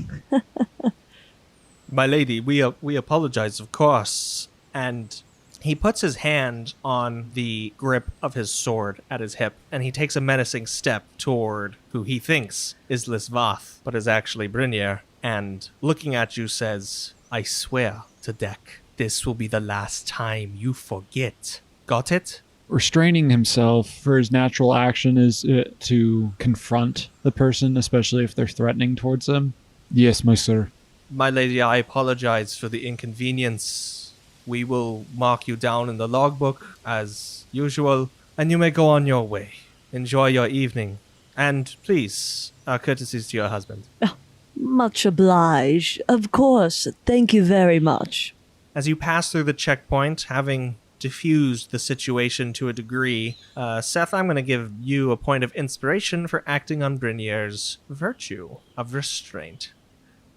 My lady, we apologize, of course. And he puts his hand on the grip of his sword at his hip, and he takes a menacing step toward who he thinks is Lisvath, but is actually Brynjer, and looking at you says, I swear to Deck, this will be the last time you forget. Got it? Restraining himself for his natural action is to confront the person, especially if they're threatening towards them. Yes, my sir. My lady, I apologize for the inconvenience. We will mark you down in the logbook as usual, and you may go on your way. Enjoy your evening. And please, our courtesies to your husband. Oh, Much obliged. Of course. Thank you very much. As you pass through the checkpoint, having diffused the situation to a degree, Seth, I'm going to give you a point of inspiration for acting on Brynier's virtue of restraint.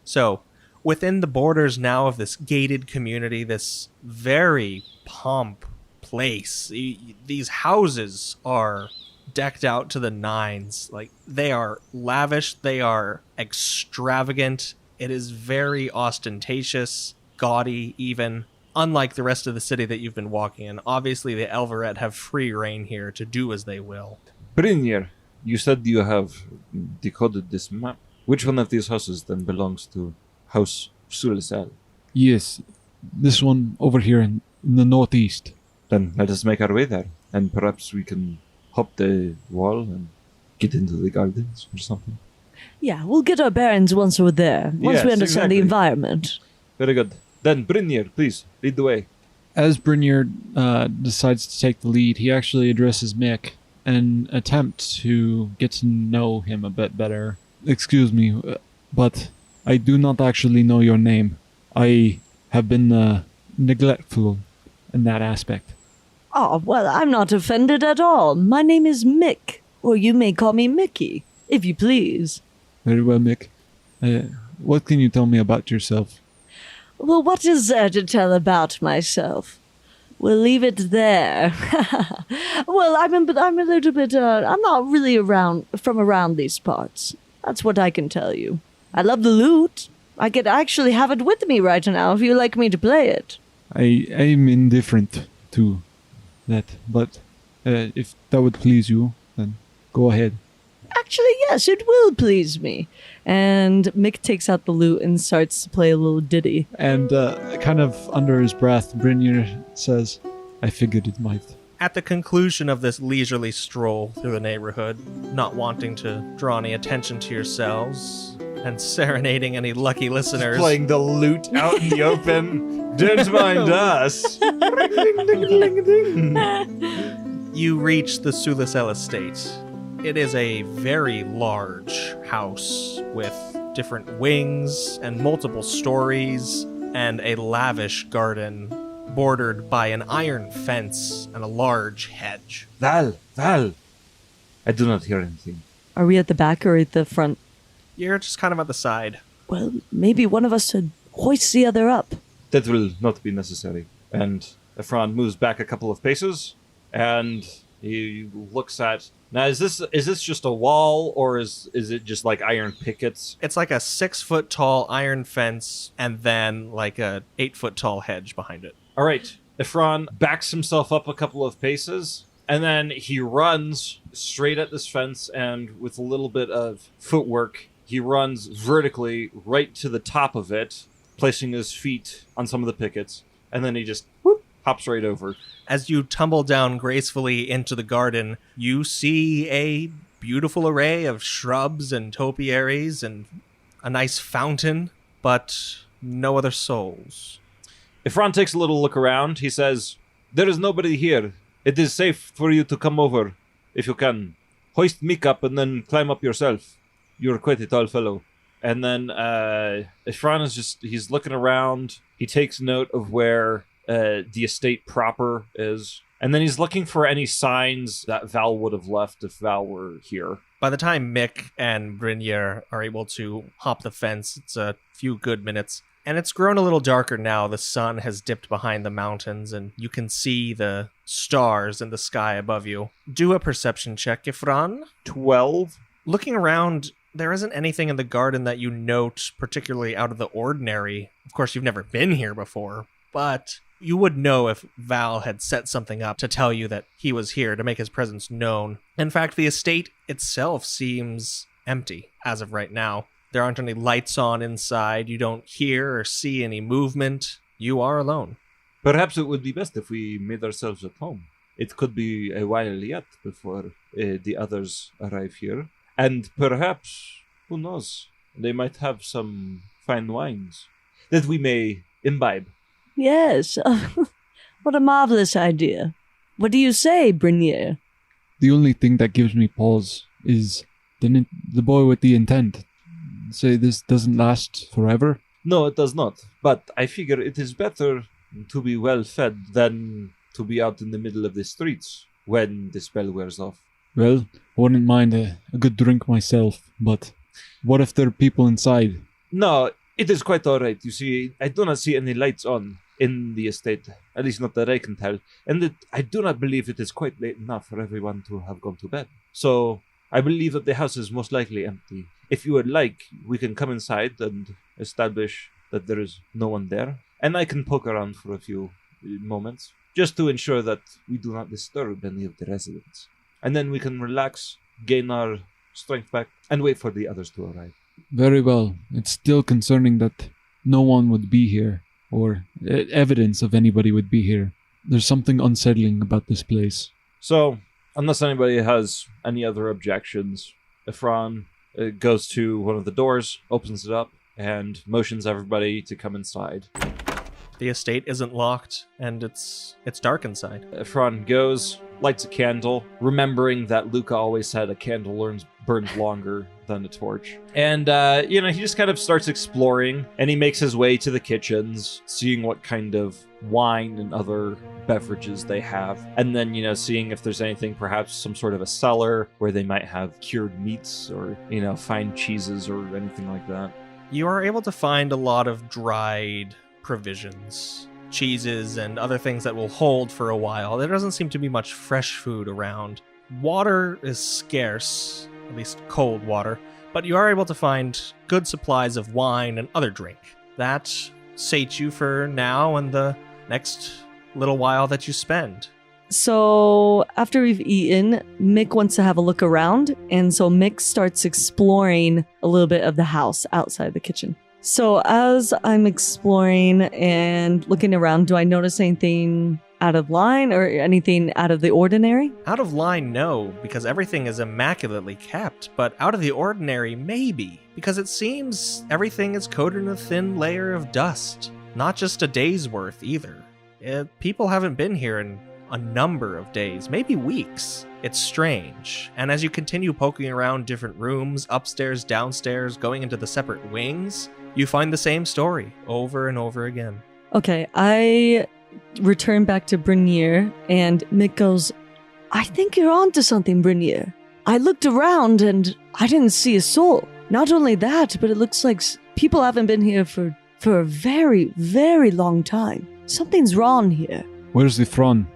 So, within the borders now of this gated community, this very pomp place, these houses are decked out to the nines. Like, they are lavish, they are extravagant, it is very ostentatious, gaudy even, unlike the rest of the city that you've been walking in. Obviously, the Elveret have free reign here to do as they will. Brynir, you said you have decoded this map. Which one of these houses then belongs to House Sulisal? Yes, this one over here in the northeast. Then let us make our way there, and perhaps we can hop the wall and get into the gardens or something. Yeah, we'll get our bearings once we're there. Once Yes, we understand the exactly. environment. Very good. Then, Brynir, please, lead the way. As Brynir decides to take the lead, he actually addresses Mick and attempts to get to know him a bit better. Excuse me, but I do not actually know your name. I have been neglectful in that aspect. Oh, well, I'm not offended at all. My name is Mick, or you may call me Mickey, if you please. Very well, Mick. What can you tell me about yourself? Well, what is there to tell about myself? We'll leave it there. Well, I'm a little bit, I'm not really from around these parts. That's what I can tell you. I love the loot. I could actually have it with me right now if you like me to play it. I am indifferent to that, but if that would please you, then go ahead. Actually, yes, it will please me. And Mick takes out the lute and starts to play a little ditty. And kind of under his breath, Brynir says, I figured it might. At the conclusion of this leisurely stroll through the neighborhood, not wanting to draw any attention to yourselves, and serenading any lucky listeners, Playing the lute out in the open. Don't mind us. you reach the Sulisel estate. It is a very large house with different wings and multiple stories and a lavish garden bordered by an iron fence and a large hedge. Val! I do not hear anything. Are we at the back or at the front? You're just kind of at the side. Well, maybe one of us should hoist the other up. That will not be necessary. And Ephron moves back a couple of paces, and he looks at... Now, is this just a wall, or is it just like iron pickets? It's like a 6-foot tall iron fence and then like a 8-foot tall hedge behind it. All right. Ephron backs himself up a couple of paces, and then he runs straight at this fence, and with a little bit of footwork, he runs vertically right to the top of it, placing his feet on some of the pickets, and then he just hops right over. As you tumble down gracefully into the garden, you see a beautiful array of shrubs and topiaries and a nice fountain, but no other souls. Ephron takes a little look around. He says, "There is nobody here. It is safe for you to come over, if you can. Hoist Mick up and then climb up yourself. You're quite a tall fellow." And then Ephron is he's looking around. He takes note of where the estate proper is. And then he's looking for any signs that Val would have left if Val were here. By the time Mick and Brynjer are able to hop the fence, it's a few good minutes. And it's grown a little darker now. The sun has dipped behind the mountains, and you can see the stars in the sky above you. Do a perception check, Ephron. 12. Looking around, there isn't anything in the garden that you note particularly out of the ordinary. Of course, you've never been here before, but you would know if Val had set something up to tell you that he was here, to make his presence known. In fact, the estate itself seems empty as of right now. There aren't any lights on inside. You don't hear or see any movement. You are alone. Perhaps it would be best if we made ourselves at home. It could be a while yet before the others arrive here. And perhaps, who knows, they might have some fine wines that we may imbibe. Yes. What a marvelous idea. What do you say, Brynjer? The only thing that gives me pause is the boy with the intent. say this doesn't last forever? No, it does not. But I figure it is better to be well fed than to be out in the middle of the streets when the spell wears off. Well, I wouldn't mind a good drink myself, but what if there are people inside? No, it is quite all right. You see, I do not see any lights on in the estate, at least not that I can tell, and I do not believe it is quite late enough for everyone to have gone to bed. So I believe that the house is most likely empty. If you would like, we can come inside and establish that there is no one there, and I can poke around for a few moments, just to ensure that we do not disturb any of the residents. And then we can relax, gain our strength back, and wait for the others to arrive. Very well. It's still concerning that no one would be here, or evidence of anybody would be here. There's something unsettling about this place. So, unless anybody has any other objections, Ephron goes to one of the doors, opens it up, and motions everybody to come inside. The estate isn't locked, and it's dark inside. Ephron goes, lights a candle, remembering that Luca always said a candle burns longer than a torch. And, he just kind of starts exploring, and he makes his way to the kitchens, seeing what kind of wine and other beverages they have. And then, seeing if there's anything, perhaps some sort of a cellar where they might have cured meats or, fine cheeses or anything like that. You are able to find a lot of dried provisions, cheeses, and other things that will hold for a while. There doesn't seem to be much fresh food around. Water is scarce, at least cold water, but you are able to find good supplies of wine and other drink. That sates you for now and the next little while that you spend. So after we've eaten, Mick wants to have a look around, and so Mick starts exploring a little bit of the house outside the kitchen. So as I'm exploring and looking around, do I notice anything out of line or anything out of the ordinary? Out of line, no, because everything is immaculately kept, but out of the ordinary, maybe, because it seems everything is coated in a thin layer of dust. Not just a day's worth, either. People haven't been here in a number of days, maybe weeks. It's strange, and as you continue poking around different rooms, upstairs, downstairs, going into the separate wings, you find the same story over and over again. Okay, I return back to Brinier, and Mick goes, I think you're onto something, Brinier. I looked around and I didn't see a soul. Not only that, but it looks like people haven't been here for a very, very long time. Something's wrong here. Where's Ephron?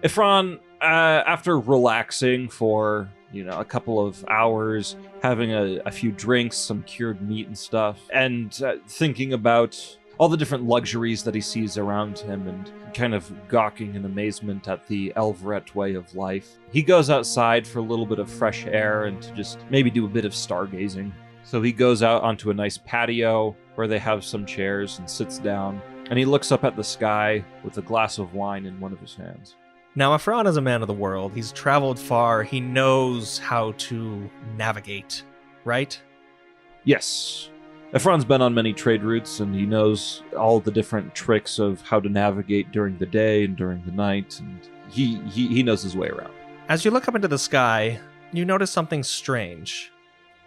Ephron, after relaxing for, a couple of hours, having a few drinks, some cured meat and stuff, and thinking about all the different luxuries that he sees around him and kind of gawking in amazement at the Elveret way of life, he goes outside for a little bit of fresh air and to just maybe do a bit of stargazing. So he goes out onto a nice patio where they have some chairs and sits down, and he looks up at the sky with a glass of wine in one of his hands. Now, Ephron is a man of the world. He's traveled far. He knows how to navigate, right? Yes. Ephron's been on many trade routes, and he knows all the different tricks of how to navigate during the day and during the night, and he knows his way around. As you look up into the sky, you notice something strange,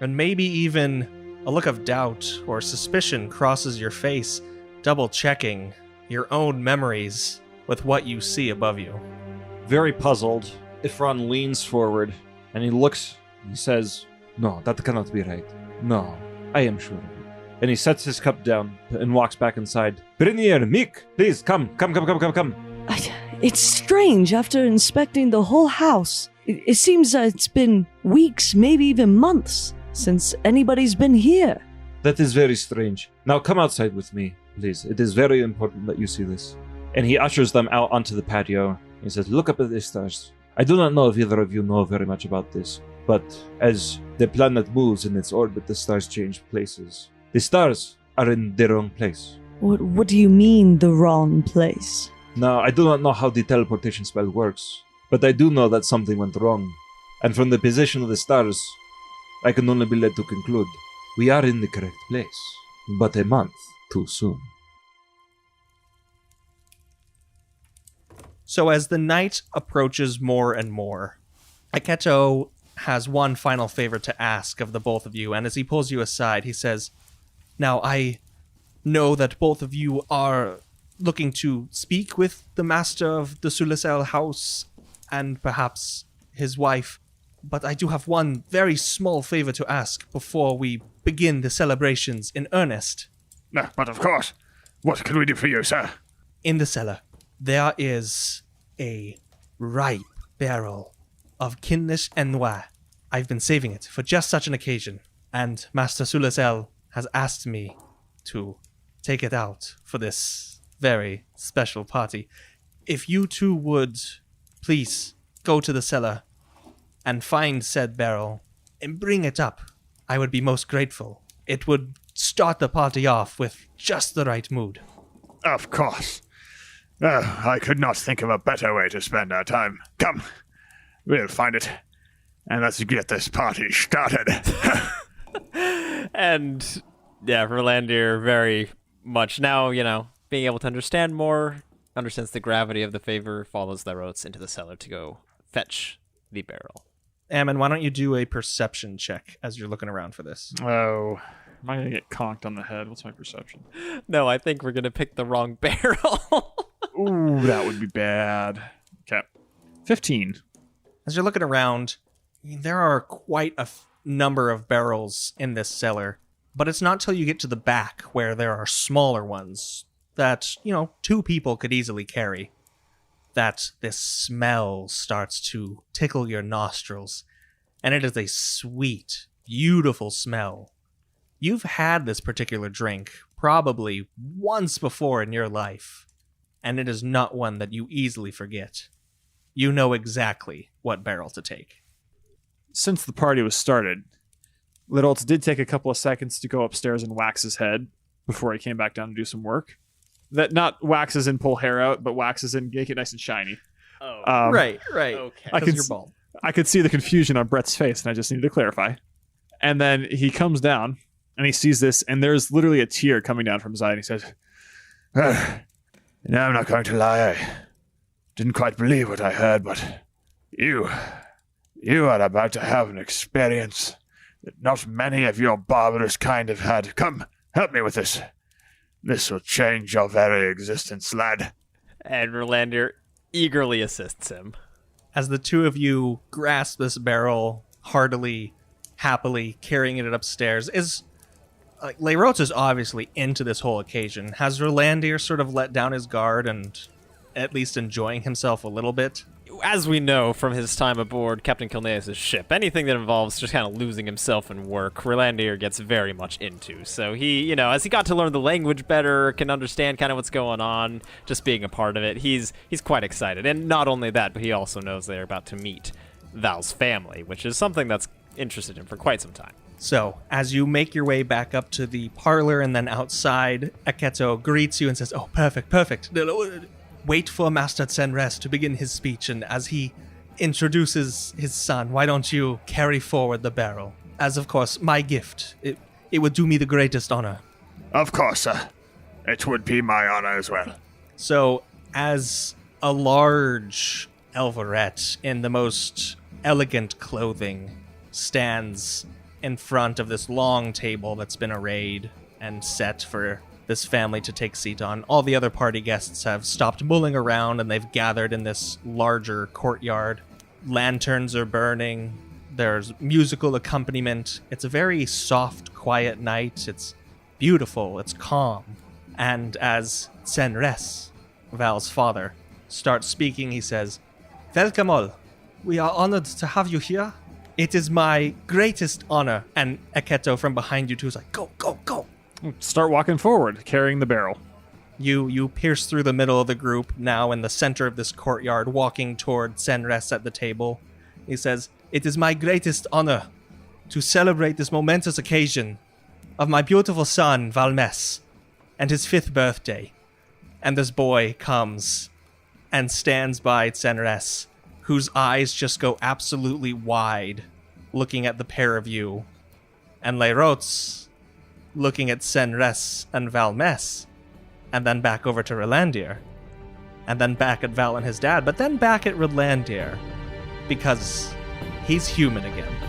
and maybe even a look of doubt or suspicion crosses your face, double-checking your own memories with what you see above you. Very puzzled, Ephron leans forward, and he says, No, that cannot be right. No, I am sure of it. And he sets his cup down and walks back inside. Brinier, Mick, please, come. It's strange after inspecting the whole house. It seems that it's been weeks, maybe even months, since anybody's been here. That is very strange. Now come outside with me, please. It is very important that you see this. And he ushers them out onto the patio. He says, Look up at the stars. I do not know if either of you know very much about this, but as the planet moves in its orbit, the stars change places. The stars are in the wrong place. What do you mean, the wrong place? Now, I do not know how the teleportation spell works, but I do know that something went wrong. And from the position of the stars, I can only be led to conclude we are in the correct place, but a month too soon. So as the night approaches more and more, Aketo has one final favor to ask of the both of you, and as he pulls you aside, he says, "Now, I know that both of you are looking to speak with the master of the Sulisel house and perhaps his wife, but I do have one very small favor to ask before we begin the celebrations in earnest." No, but of course. What can we do for you, sir? In the cellar, there is a ripe barrel of Kinlish and Noir. I've been saving it for just such an occasion, and Master Sulisel has asked me to take it out for this very special party. If you two would please go to the cellar and find said barrel and bring it up, I would be most grateful. It would start the party off with just the right mood. Of course. I could not think of a better way to spend our time. Come, we'll find it, and let's get this party started. And yeah, Verlandir very much now, being able to understand more, understands the gravity of the favor, follows the roads into the cellar to go fetch the barrel. Ammon, why don't you do a perception check as you're looking around for this? Oh, am I going to get conked on the head? What's my perception? No, I think we're going to pick the wrong barrel. Ooh, that would be bad. Okay. 15. As you're looking around, there are quite a number of barrels in this cellar, but it's not till you get to the back where there are smaller ones that, 2 people could easily carry, that this smell starts to tickle your nostrils, and it is a sweet, beautiful smell. You've had this particular drink probably once before in your life, and it is not one that you easily forget. You know exactly what barrel to take. Since the party was started, Lidoltz did take a couple of seconds to go upstairs and wax his head before he came back down to do some work. That not waxes and pull hair out, but waxes and make it nice and shiny. Oh, Right. okay. Because you're bald. I could see the confusion on Brett's face, and I just needed to clarify. And then he comes down, and he sees this, and there's literally a tear coming down from his eye, and he says, I'm not going to lie. I didn't quite believe what I heard, but you are about to have an experience that not many of your barbarous kind have had. Come, help me with this. This will change your very existence, lad. And Verlandir eagerly assists him. As the two of you grasp this barrel heartily, happily, carrying it upstairs, Leyrot's is obviously into this whole occasion. Has Verlandir sort of let down his guard and at least enjoying himself a little bit? As we know from his time aboard Captain Kilneas' ship, anything that involves just kind of losing himself in work, Verlandir gets very much into. So he, as he got to learn the language better, can understand kind of what's going on, just being a part of it, he's quite excited. And not only that, but he also knows they're about to meet Val's family, which is something that's interested him for quite some time. So, as you make your way back up to the parlor and then outside, Aketo greets you and says, "Oh, perfect. Wait for Master Tsenres to begin his speech, and as he introduces his son, why don't you carry forward the barrel? As, of course, my gift. It would do me the greatest honor." Of course, sir. It would be my honor as well. So, as a large Elverette in the most elegant clothing stands in front of this long table that's been arrayed and set for this family to take seat on, all the other party guests have stopped mulling around and they've gathered in this larger courtyard. Lanterns are burning. There's musical accompaniment. It's a very soft, quiet night. It's beautiful. It's calm. And as Tsenres, Val's father, starts speaking, he says, "Welcome all. We are honored to have you here. It is my greatest honor." And Aketo from behind you two is like, "Go, go, go." Start walking forward, carrying the barrel. You pierce through the middle of the group, now in the center of this courtyard, walking toward Tsenres at the table. He says, "It is my greatest honor to celebrate this momentous occasion of my beautiful son, Valmes, and his 5th birthday." And this boy comes and stands by Tsenres, whose eyes just go absolutely wide, looking at the pair of you. And Leyrot's looking at Tsenres and Valmes, and then back over to Rolandir, and then back at Val and his dad, but then back at Rolandir, because He's human again.